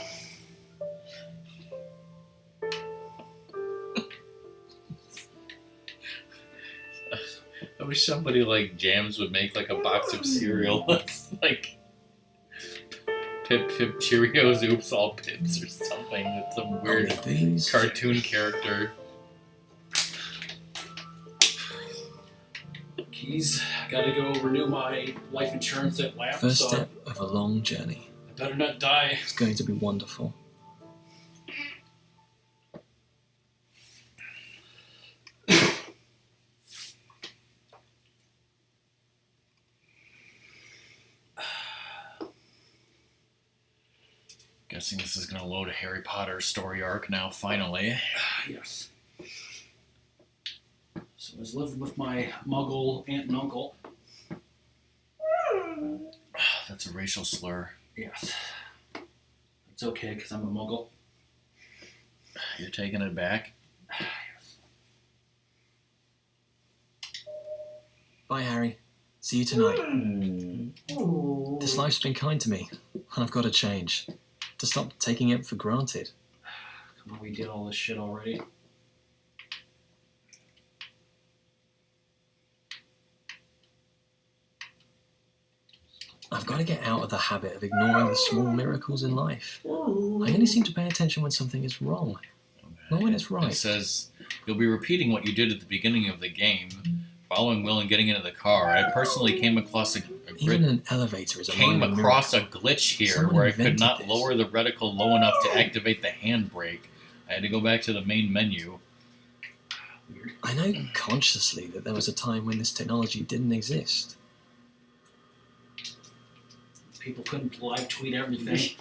I wish somebody like Jams would make like a box of cereal that's like Pip Pip Cheerios, Oops All Pips or something with some weird cartoon character. Keys, gotta go renew my life insurance at lab. First step of a long journey. I better not die. It's going to be wonderful. Guessing this is going to load a Harry Potter story arc now, finally. Yes. So I was living with my muggle aunt and uncle. That's a racial slur. Yes. It's okay, because I'm a muggle. You're taking it back? Yes. Bye, Harry. See you tonight. This life's been kind to me, and I've got to change. To stop taking it for granted. Come on, we did all this shit already. I've got to get out of the habit of ignoring the small miracles in life. I only seem to pay attention when something is wrong, not when it's right. It says, you'll be repeating what you did at the beginning of the game, following Will and getting into the car. I personally came across Even an elevator is a glitch here Someone where I could not this. lower the reticle low enough to activate the handbrake. I had to go back to the main menu. Weird. I know consciously that there was a time when this technology didn't exist. People couldn't live tweet everything.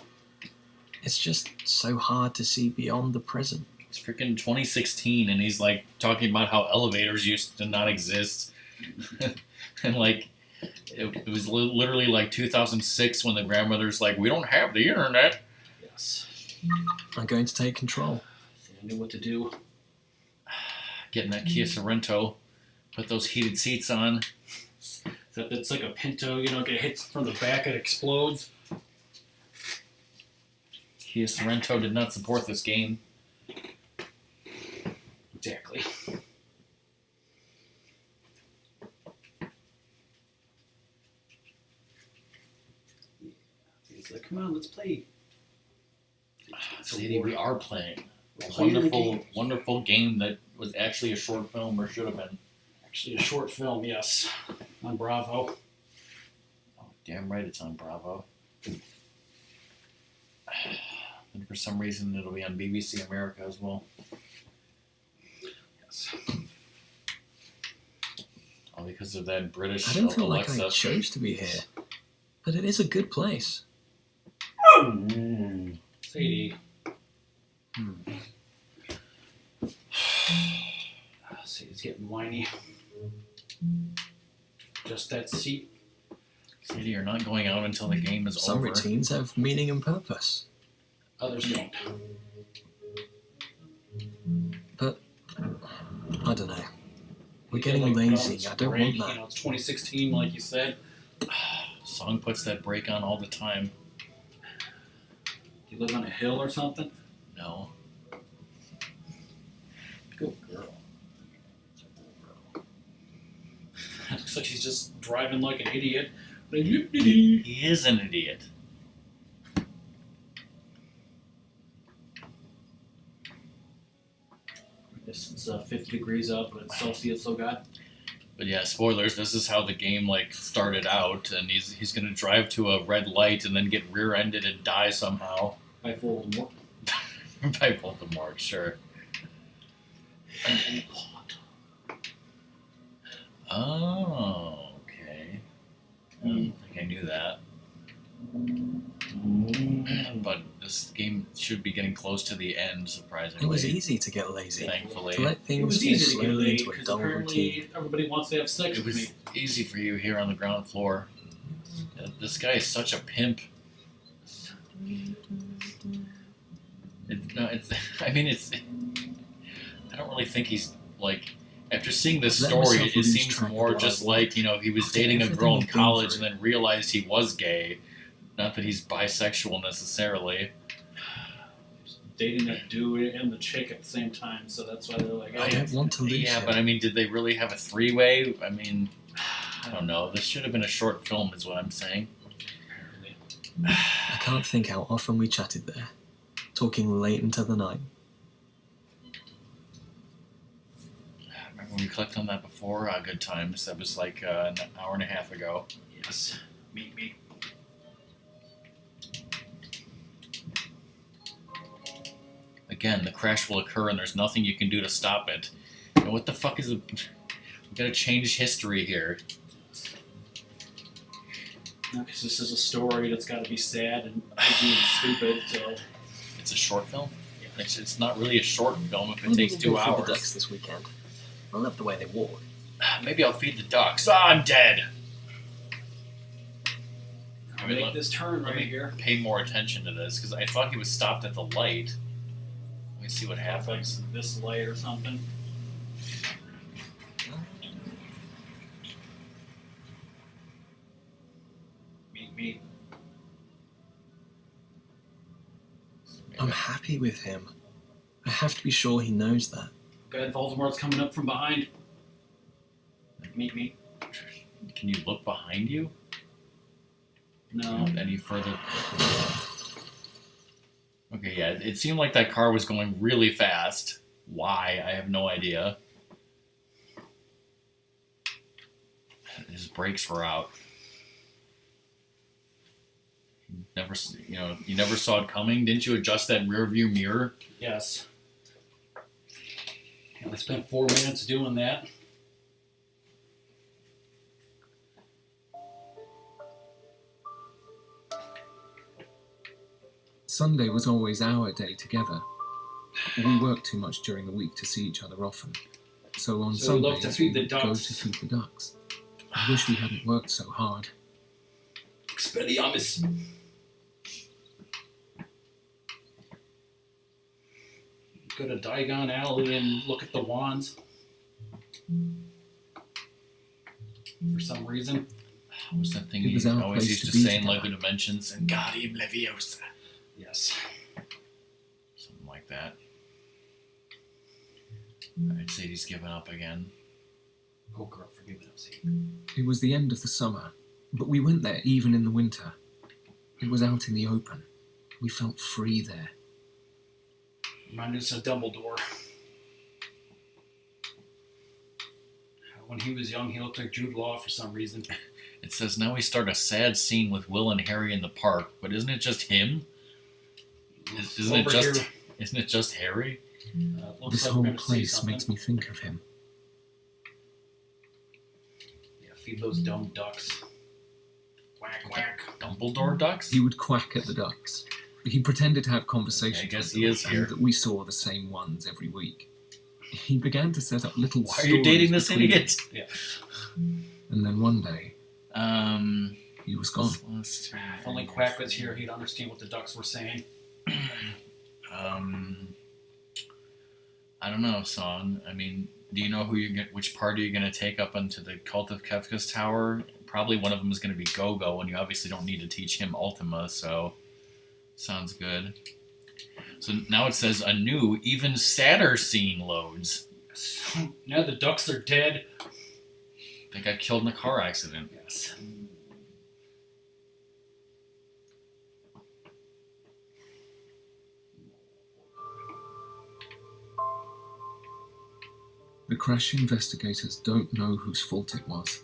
It's just so hard to see beyond the present. It's freaking 2016 and he's like talking about how elevators used to not exist. And like, it was literally like 2006 when the grandmother's like, we don't have the internet. Yes. I'm going to take control. See, I knew what to do. Getting that Kia Sorento, put those heated seats on. Except it's like a Pinto, you know, get hit from the back, it explodes. Kia Sorento did not support this game. Exactly. He's like, come on, let's play. Sadie, we are playing. A Playing the wonderful, game. wonderful game that was actually a short film or should have been. Actually, a short film, yes, on Bravo. Oh, damn right it's on Bravo. And for some reason it'll be on BBC America as well. Yes. All because of that British I don't feel like Alexa. I chose to be here, but it is a good place. Sadie. Sadie's getting whiny. Just that seat. Sadie, you're not going out until the game is Some over. routines have meaning and purpose. Others don't. But, I don't know. We're You getting feel like, lazy. I don't break, want that. You know, it's 2016, like you said. Song puts that brake on all the time. You live on a hill or something? No. Good girl. Looks like she's just driving like an idiot. He is an idiot. It's 50 degrees up, but it's Celsius, so God. But yeah, spoilers, this is how the game like started out, and he's gonna drive to a red light and then get rear-ended and die somehow. By Voldemort. By Voldemort, sure. Oh, okay. I don't think I knew that. But this game should be getting close to the end, surprisingly. It was easy to get lazy. Thankfully. To let It things was fall easy to get slowly laid, into a because dull routine. apparently everybody wants to have sex It with me. was easy for you here on the ground floor. This guy is such a pimp. I don't really think he's like. After seeing this Let story, myself it lose seems track of more what I just want. like, you know, he was After dating a everything girl in we've been college through. and then realized he was gay. Not that he's bisexual necessarily. dating that dude and the chick at the same time, so that's why they're like, I don't want to lose Yeah, him. but I mean, did they really have a three-way? I mean, I don't know. This should have been a short film, is what I'm saying. apparently. I can't think how often we chatted there, talking late into the night. Remember when we clicked on that before? Good times. That was like an hour and a half ago. Yes. Meet me. Again, the crash will occur and there's nothing you can do to stop it. You know, what the fuck is it? We gotta change history here. Because this is a story that's got to be sad and ugly and stupid, so... It's a short film? It's not really a short film if it Maybe takes we'll 2 go feed hours. the ducks this weekend. I love the way they walk. Maybe I'll feed the ducks. Ah, I'm dead! I'll make this turn Let right me here. pay more attention to this, because I thought he was stopped at the light. Let me see what happens. Like this light or something. Meet me. I'm happy with him. I have to be sure he knows that. God, Voldemort's coming up from behind. Meet me. Can you look behind you? No. Any further? Okay, yeah, it seemed like that car was going really fast. Why? I have no idea. His brakes were out. You never saw it coming. Didn't you adjust that rear view mirror? Yes. I spent 4 minutes doing that. Sunday was always our day together. We worked too much during the week to see each other often. So on So we love Sundays, to feed the we'd go ducks. to feed the ducks. I wish we hadn't worked so hard. Expelliarmus. Go to Diagon Alley and look at the wands. For some reason. What's that thing It he was our always place used to to be say in together. Lego Dimensions? And Guardium Leviosa. Yes. Something like that. I'd say he's given up again. Oh, girl, forgive me. It was the end of the summer, but we went there even in the winter. It was out in the open. We felt free there. Reminded us of Dumbledore. When he was young, he looked like Jude Law for some reason. It says now we start a sad scene with Will and Harry in the park, but isn't it just him? Isn't it Over just here, Isn't it just Harry? looks This like we're whole gonna see place something. makes me think of him. Yeah, feed those dumb ducks. Quack, quack. Dumbledore ducks? He would quack at the ducks. He pretended to have conversations I guess with he them, is here. and that we saw the same ones every week. He began to set up little Why are you stories dating this between idiot? Yeah. them. And then one day, he was gone. Let's If only Quack was here, he'd understand what the ducks were saying. I don't know, Son. I mean, do you know which party you're going to take up onto the Cult of Kefka's Tower? Probably one of them is going to be Go-Go, and you obviously don't need to teach him Ultima, so sounds good. So now it says a new, even sadder scene loads. Now the ducks are dead. They got killed in a car accident. Yes. The crash investigators don't know whose fault it was.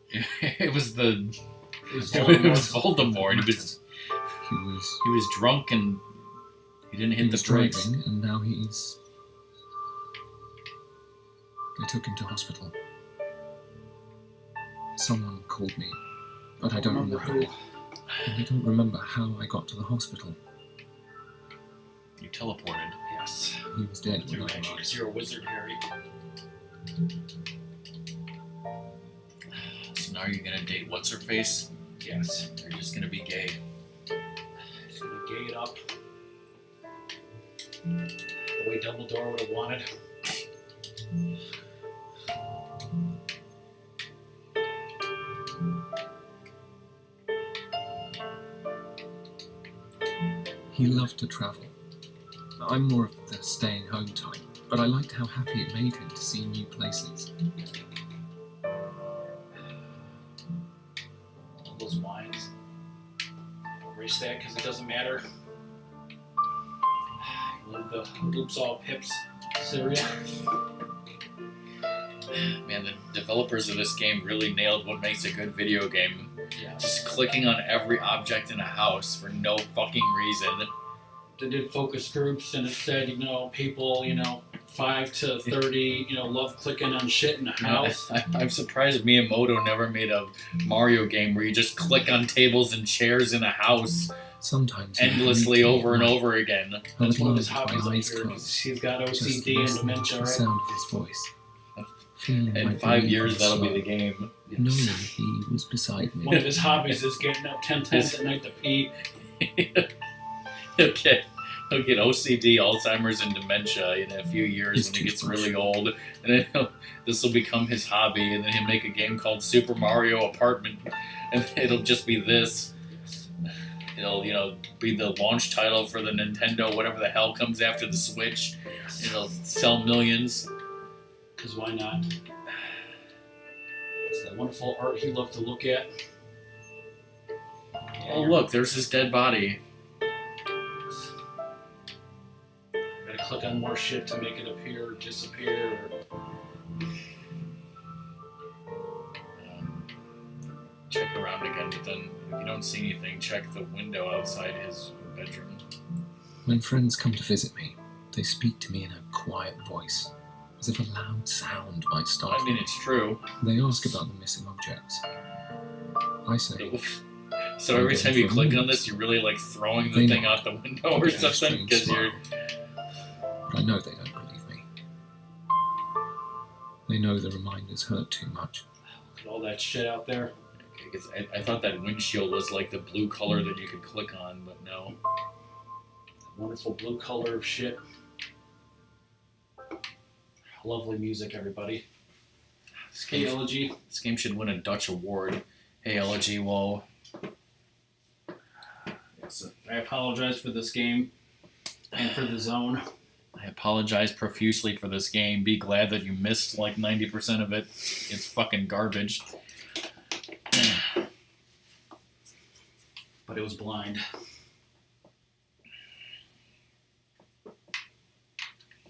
It was Voldemort. He He was drunk and he didn't hit the was brakes. driving, and now he's... They took him to hospital. Someone called me, but I don't remember who. And I don't remember how I got to the hospital. You teleported. Yes. He was dead when You're I magic arrived. because you're a wizard, Harry. So now you're gonna date what's her face? Yes. You're just gonna be gay. He's gonna gay it up. The way Dumbledore would have wanted. He loved to travel. I'm more of the staying home type, but I liked how happy it made him to see new places. All those wines. Erase that because it doesn't matter. I love the Oops All Pips cereal. Man, the developers of this game really nailed what makes a good video game. Yeah. Just clicking on every object in a house for no fucking reason. They did focus groups and it said, people, 5 to 30, love clicking on shit in a house. I'm surprised Miyamoto never made a Mario game where you just click on tables and chairs in a house Sometimes endlessly over and over again. That's one of his with my hobbies. eyes Like closed, he's got just OCD and listening dementia, to the right? sound of his voice. Feeling In my 5 breathing years, that'll be slow, the game. knowing he was beside me. One of his hobbies is getting up 10 times at night to pee. He'll get OCD, Alzheimer's, and dementia in a few years His when he gets toothbrush. really old, and then this will become his hobby, and then he'll make a game called Super Mario Apartment, and it'll just be this. It'll, be the launch title for the Nintendo, whatever the hell comes after the Switch. It'll sell millions. Because why not? It's that wonderful art he loved to look at. Oh look, there's his dead body. Gotta click on more shit to make it appear or disappear. Check around again, but then if you don't see anything, check the window outside his bedroom. When friends come to visit me, they speak to me in a quiet voice, as if a loud sound might startle I mean, me. it's true. They ask about the missing objects. I say, So every time you click on this, you're really like throwing the thing out the window or Yeah, something strange because you're. but I know they don't believe me. They know the reminders hurt too much. Look at all that shit out there. I thought that windshield was like the blue color that you could click on, but no. Wonderful blue color of shit. Lovely music, everybody. Hey, Elegy. This game should win a Dutch award. Hey, Elegy, whoa. Yes, I apologize for this game and for the zone. I apologize profusely for this game. Be glad that you missed like 90% of it. It's fucking garbage. But it was blind.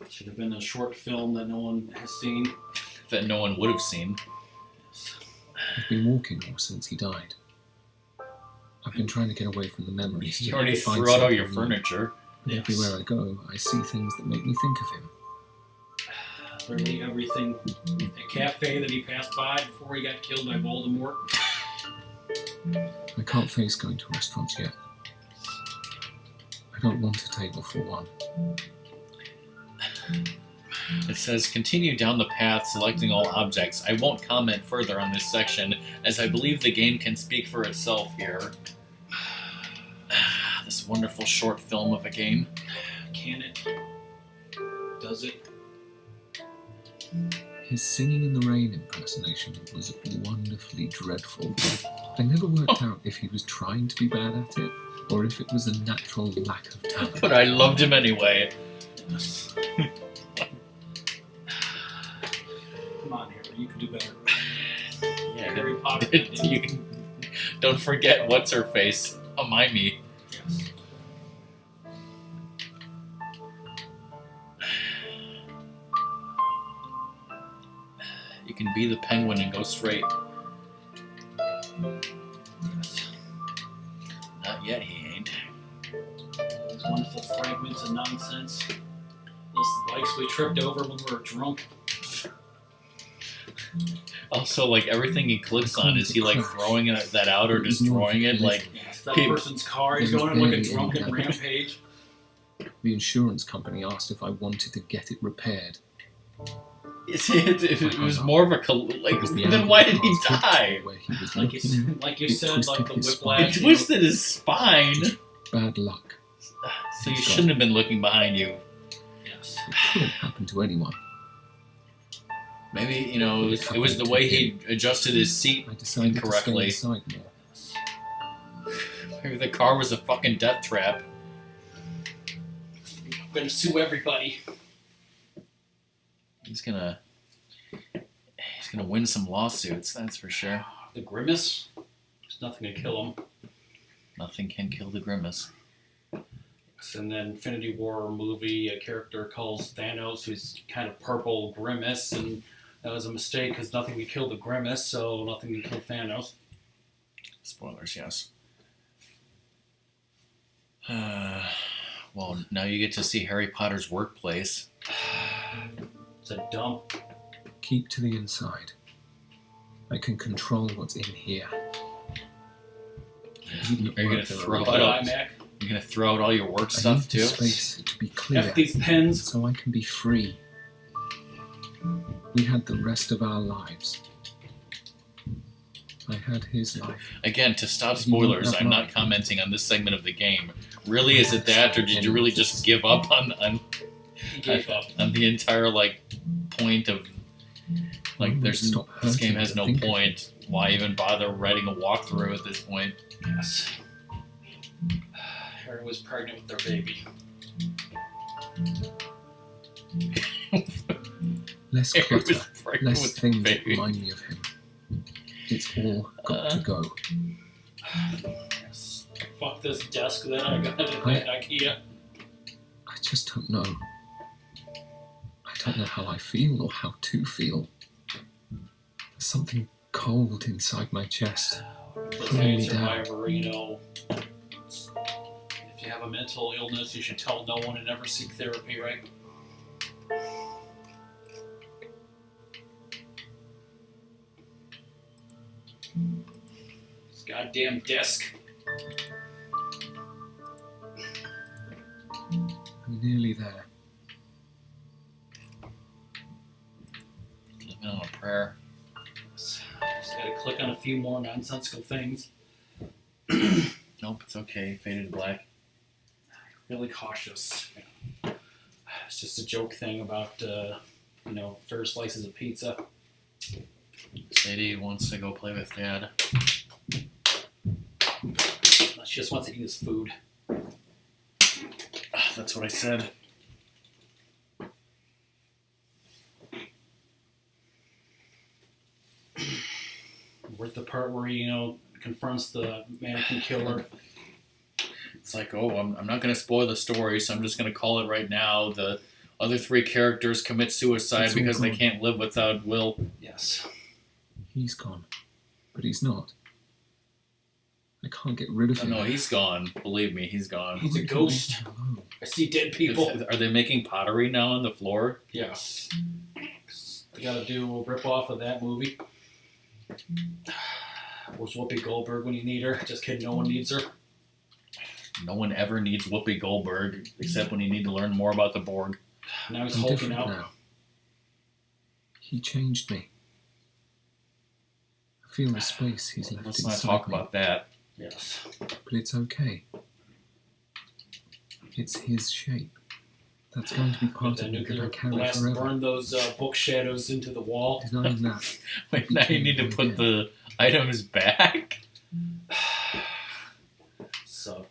Should have been a short film that no one has seen. That no one would have seen. I've been walking more since he died. I've been trying to get away from the memories. You to already find threw out all your something new. furniture. And everywhere I go, I see things that make me think of him. Literally everything. A cafe that he passed by before he got killed by Voldemort. I can't face going to restaurants yet. I don't want a table for one. It says, continue down the path selecting all objects. I won't comment further on this section, as I believe the game can speak for itself here. This wonderful short film of a game. Can it? Does it? His Singing in the Rain impersonation was wonderfully dreadful. I never worked out if he was trying to be bad at it, or if it was a natural lack of talent. But I loved him anyway. Come on, Harry, you can do better. Yeah, Harry Potter. you can, don't forget what's her face. Hermione. Yes. You can be the penguin and go straight. Yes. Not yet, he ain't. Those wonderful fragments of nonsense. Those bikes we tripped over when we were drunk. Also, like, everything he clicks on, is he, like, throwing that out or destroying it? Like, Yes, that He- person's car, he's going on like a drunken rampage. The insurance company asked if I wanted to get it repaired. it was more of a... Like, Because the then why did he ambulance die? where he was Like looking, you it said, like the twisted his whiplash. It twisted his spine. bad luck. So you shouldn't have been looking behind you. Yes. It could happen to anyone. Maybe, it was the way he adjusted his seat I decided incorrectly. to stay inside more. Maybe the car was a fucking death trap. gonna sue everybody. He's gonna win some lawsuits, that's for sure. The Grimace? There's nothing to kill him. Nothing can kill the Grimace. In the Infinity War movie, a character calls Thanos, who's kind of purple, Grimace, and that was a mistake because nothing could kill the Grimace, so nothing could kill Thanos. Spoilers, yes. Well, now you get to see Harry Potter's workplace. It's a dump. Keep to the inside. I can control what's in here. Are you gonna throw But out? iMac, You're gonna throw out all your work I stuff need the too? space to be clear, F these pens. so I can be free. We had the rest of our lives. I had his life. Again, to stop You don't spoilers, have I'm mine. not commenting on this segment of the game. Really, is it that, or did you really just give up on He gave up. the entire point of there's Stop this game hurting has to no think of point. Why even bother writing a walkthrough at this point? Yes. Harry was pregnant with their baby. Less Harry clutter, was pregnant less with the things that baby. remind me of him. It's all got to go. Yes. Fuck this desk that I got at IKEA. I just don't know. I don't know how I feel or how to feel. There's something cold inside my chest. Pulling me down. Survivor, if you have a mental illness, you should tell no one and never seek therapy, right? This goddamn desk. I'm nearly there. Living on a prayer. Just gotta click on a few more nonsensical things. Nope, it's okay. Faded black. Really cautious. It's just a joke thing about, fair slices of pizza. Sadie wants to go play with Dad. She just wants to eat his food. That's what I said. We're at the part where he, confronts the mannequin killer. It's like, I'm not going to spoil the story, so I'm just going to call it right now. The other three characters commit suicide It's all because they gone. can't live without Will. Yes. He's gone. But he's not. I can't get rid of Oh, him. no, he's gone. Believe me, he's gone. He's a ghost. I see dead people. Are they making pottery now on the floor? Yes. They gotta do a rip-off of that movie. Where's Whoopi Goldberg when you need her? Just kidding, no one needs her. No one ever needs Whoopi Goldberg, except when you need to learn more about the Borg. Now he's I'm hulking different out. now. He changed me. I feel the space he's left Let's not inside talk me. about that. Yes. But it's okay. It's his shape. That's going to be part The of me that nuclear I carry blast forever. burned those book shadows into the wall. Denying that. Wait, now you need to put the items back? So,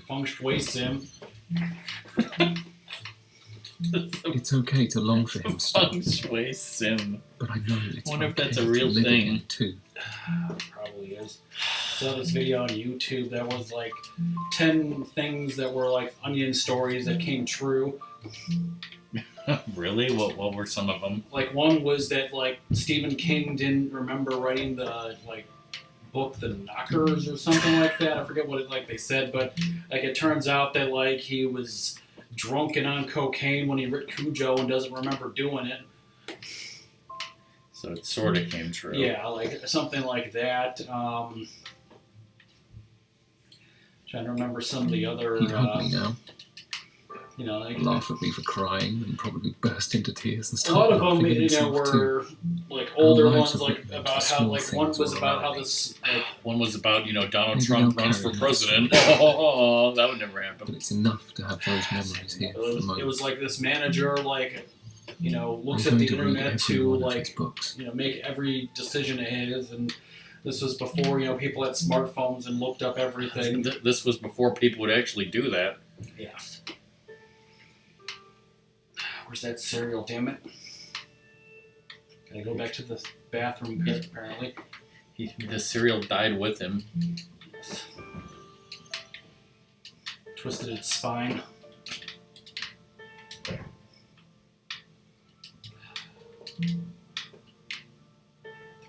feng shui sim. It's okay to long for him still, Feng Shui Sim. but I know it's Wonder if okay that's a to real live thing. again too. Probably is. Saw this video on YouTube that was like 10 things that were like onion stories that came true. Really? What were some of them? Like one was that like Stephen King didn't remember writing the book The Knockers or something like that. I forget what they said, but it turns out that he was drunk and on cocaine when he wrote Cujo and doesn't remember doing it. So it sort of came true. Yeah, something like that. Trying to remember some of the other, He'd hug me now, laugh a at me for crying, and probably burst into tears and lot start of them, laughing himself too. were older Our lives ones, have been about the how small one things was all about around how me. this One was about, Donald Maybe Trump they'll runs for carry president. this Oh, that would never happen. But it's enough to have those memories here for the moment. it was like this manager looks I'm at going the to read internet every to one of his books. make every decision of his, and this was before people had smartphones and looked up everything. This was before people would actually do that. Yes. Where's that cereal, damn it? Gotta go back to the bathroom pit, apparently. The cereal died with him. Twisted its spine.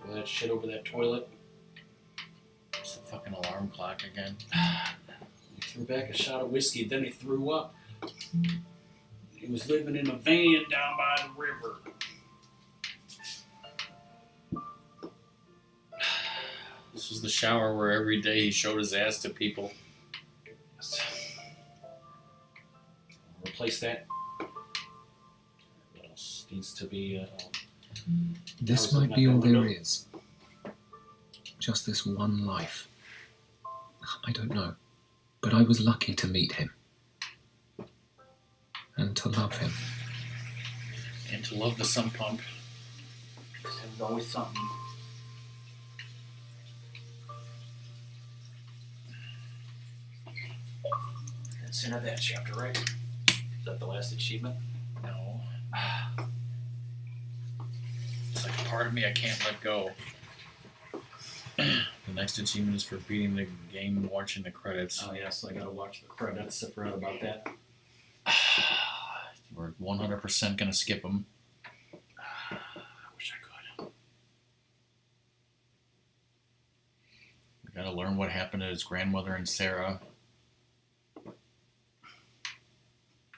Throw that shit over that toilet. It's the fucking alarm clock again. He threw back a shot of whiskey, then he threw up. He was living in a van down by the river. This was the shower where every day he showed his ass to people. Replace that. What else needs to be... This might be all there is. Just this one life. I don't know. But I was lucky to meet him. And to love him. And to love the sump pump. There's always something. That's the end of that chapter, right? Is that the last achievement? No. It's like a part of me I can't let go. The next achievement is for beating the game and watching the credits. Oh yes, I gotta watch the credits. I forgot about that. We're 100% gonna skip them. I wish I could. We gotta learn what happened to his grandmother and Sarah.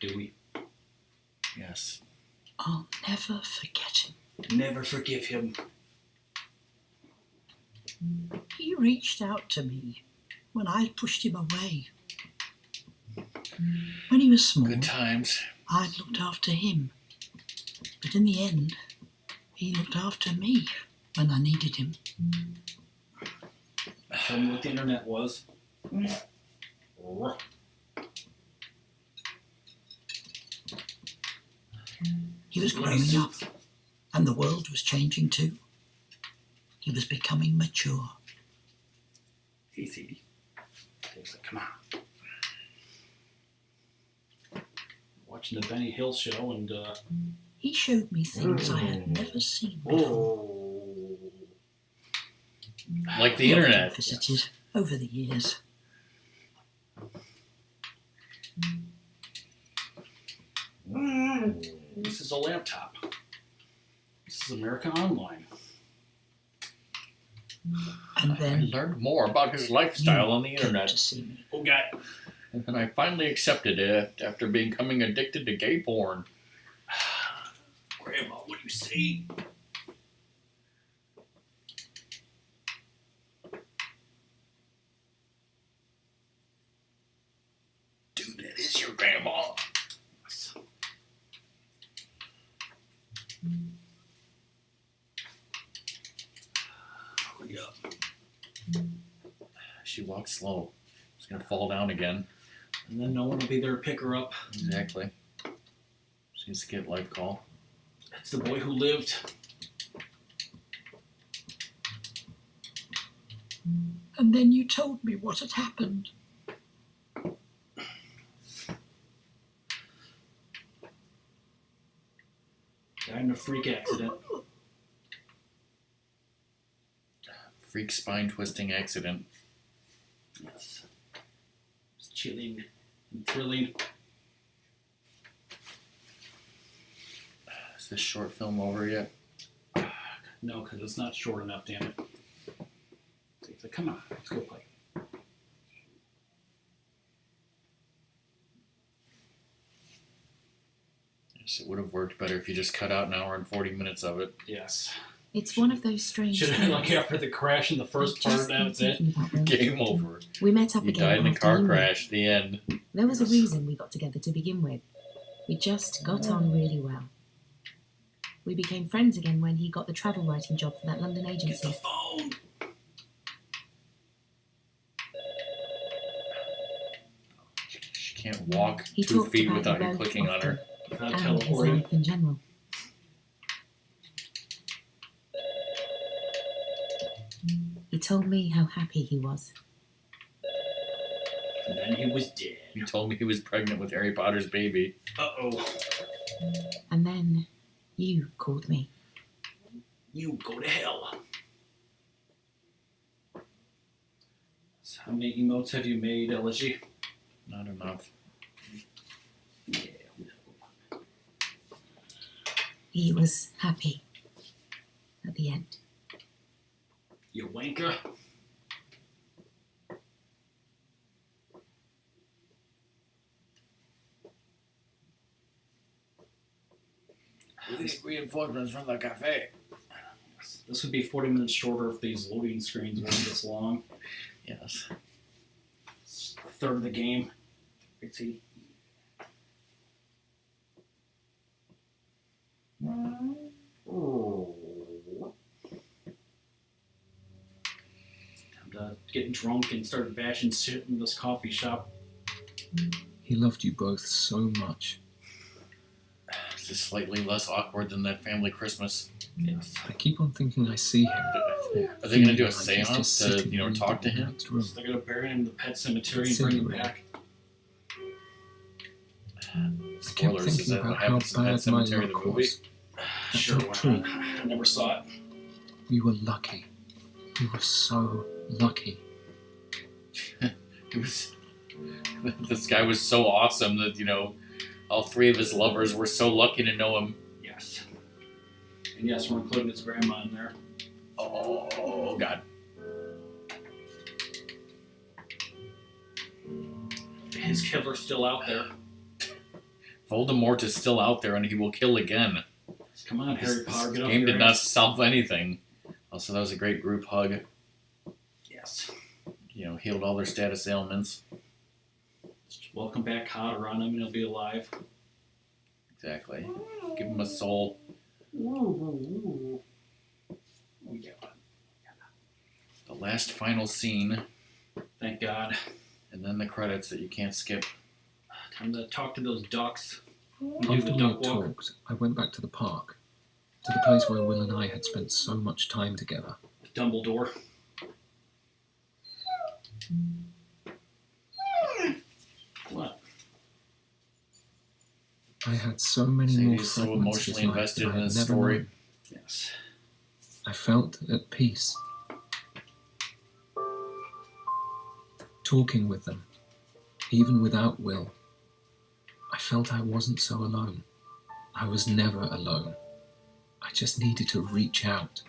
Do we? Yes. I'll never forget him. Never forgive him. He reached out to me when I pushed him away. When he was small, Good times. I'd looked after him. But in the end, he looked after me when I needed him. Tell me what the internet was. He was growing up, and the world was changing too. He was becoming mature. Easy. Come on. Watching the Benny Hill show and He showed me things I had never seen before. Like the He often internet. visited over the years. This is a laptop. This is America Online. And I then learned more about his lifestyle on the came internet. to see me. Oh God. And then I finally accepted it after becoming addicted to gay porn. Grandma, what do you see? Dude, that is your grandma. Hurry up. She walks slow. She's gonna fall down again. And then no one will be there to pick her up. Exactly. She needs to get life call. That's the boy who lived. And then you told me what had happened. Died in a freak accident. Freak spine twisting accident. Yes. It's chilling and thrilling. Is this short film over yet? No, because it's not short enough, damn it. It's like, come on, let's go play. Yes, it would have worked better if you just cut out an hour and 40 minutes of it. Yes. It's one of those strange Should have things. been like after the crash in the first I part, just that keep was it. thinking about them. Game over. We met up You again died in a after car uni. crash at the end. There was a reason we got together to begin with. We just got on really well. We became friends again when he got the travel writing job for that London Get agency. the phone. She can't walk He 2 talked feet about without you both clicking on often, her. Without and his teleporting. life in general. He told me how happy he was. And then he was dead. He told me he was pregnant with Harry Potter's baby. Uh-oh. And then you called me. You go to hell. So how many emotes have you made, Elegy? Not enough. Yeah. He was happy at the end. You wanker. These reinforcements from the cafe. This would be 40 minutes shorter if these loading screens weren't this long. Yes. It's a third of the game. Let's see. Oh. Time to get drunk and start bashing shit in this coffee shop. He loved you both so much. It's just slightly less awkward than that family Christmas. Yes. I keep on thinking I see him. Are they going to do a Feeling like he's seance just to, sitting in talk to the him? next room. So they're going to bury him in the pet cemetery and bring him back. I kept Spoilers, is thinking that what about how happens in Pet bad my Cemetery, the luck movie? was. Sure, Not why true. not? I never saw it. We were lucky. We were so lucky. It was, this guy was so awesome that, all three of his lovers were so lucky to know him. Yes. And yes, we're including his grandma in there. Oh, God. His killer's still out there. Voldemort is still out there and he will kill again. Come on, Harry This Potter, get off game your did not ass. solve anything. Also, that was a great group hug. Yes. Healed all their status ailments. Just welcome back Cotter on him and he'll be alive. Exactly. Give him a soul. Ooh. Oh, yeah. The last final scene, Thank God. and then the credits that you can't skip. Time to talk to those ducks. Do After the we duck had walk. talked, I went back to the park, to the place where Will and I had spent so much time together. Dumbledore. What? I had so many more Sadie's so fragments this emotionally night invested that I in had this never story. known. Yes. I felt at peace. Talking with them, even without Will, I felt I wasn't so alone. I was never alone. I just needed to reach out.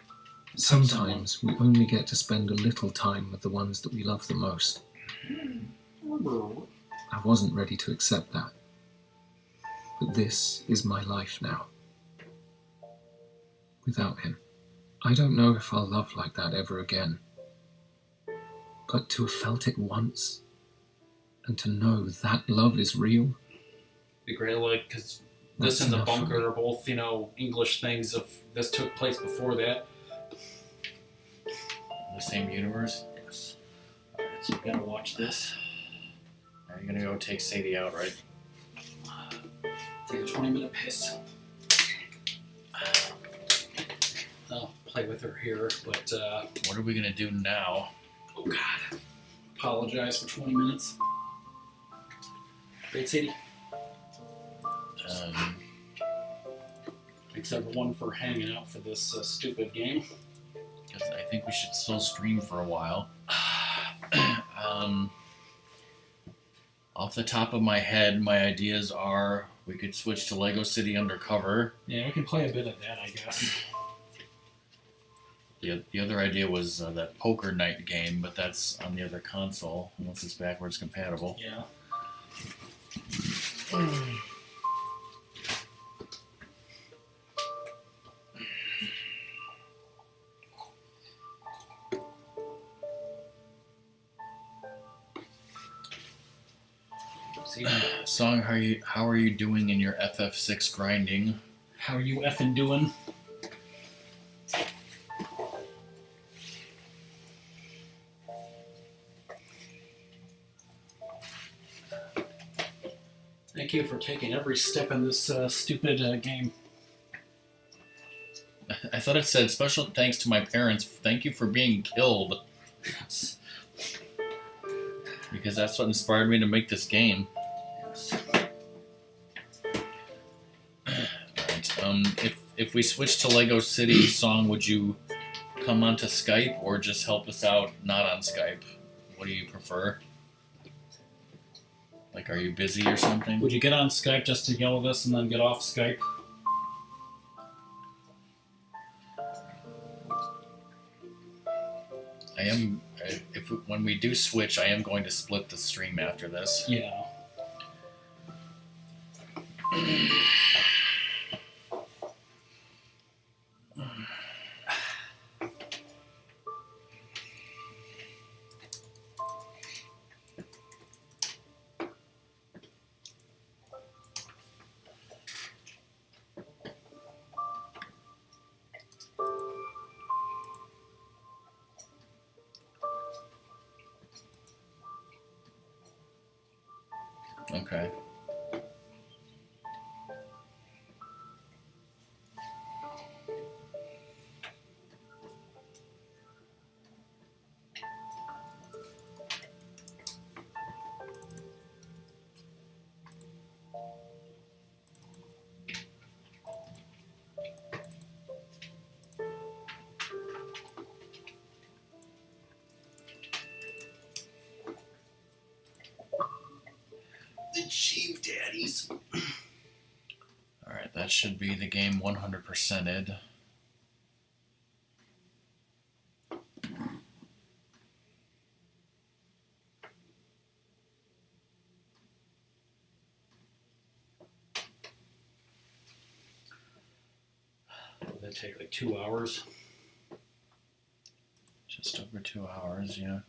Sometimes we only get to spend a little time with the ones that we love the most. I wasn't ready to accept that. But this is my life now. Without him. I don't know if I'll love like that ever again. But to have felt it once, and to know that love is real, Be great, because that's this and the enough for bunker me. are both, English things. If this took place before that. The same universe. Yes. Alright, so you gotta watch this. Are you gonna go take Sadie out, right? Take a 20-minute piss. I'll play with her here, but What are we gonna do now? oh God, apologize for 20 minutes. Great Sadie. Thanks everyone for hanging out for this stupid game. Because I think we should still stream for a while. Off the top of my head, my ideas are we could switch to Lego City Undercover. Yeah, we can play a bit of that, I guess. The other idea was that Poker Night game, but that's on the other console, unless it's backwards compatible. Yeah. See, Song, how are you doing in your FF6 grinding? how are you effing doing? Thank you for taking every step in this stupid game. I thought it said special thanks to my parents. Thank you for being killed. Yes. Because that's what inspired me to make this game. Yes. If we switch to Lego City Song, would you come onto Skype or just help us out not on Skype? What do you prefer? Like, are you busy or something? Would you get on Skype just to yell at us and then get off Skype? I am. When we do switch, I am going to split the stream after this. Yeah. Okay. The Chief Daddies. Alright, that should be the game 100%ed. That'd take like 2 hours. Just over 2 hours, yeah.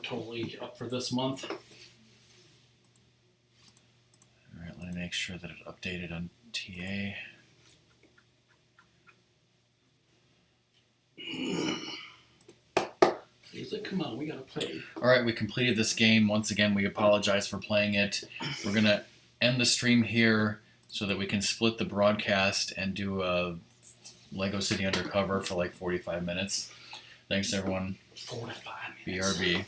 Totally up for this month. Alright, let me make sure that it updated on TA. He's like, come on, we gotta play. Alright, we completed this game. Once again, we apologize for playing it. We're going to end the stream here so that we can split the broadcast and do a Lego City Undercover for like 45 minutes. Thanks, everyone. 45 minutes. BRB.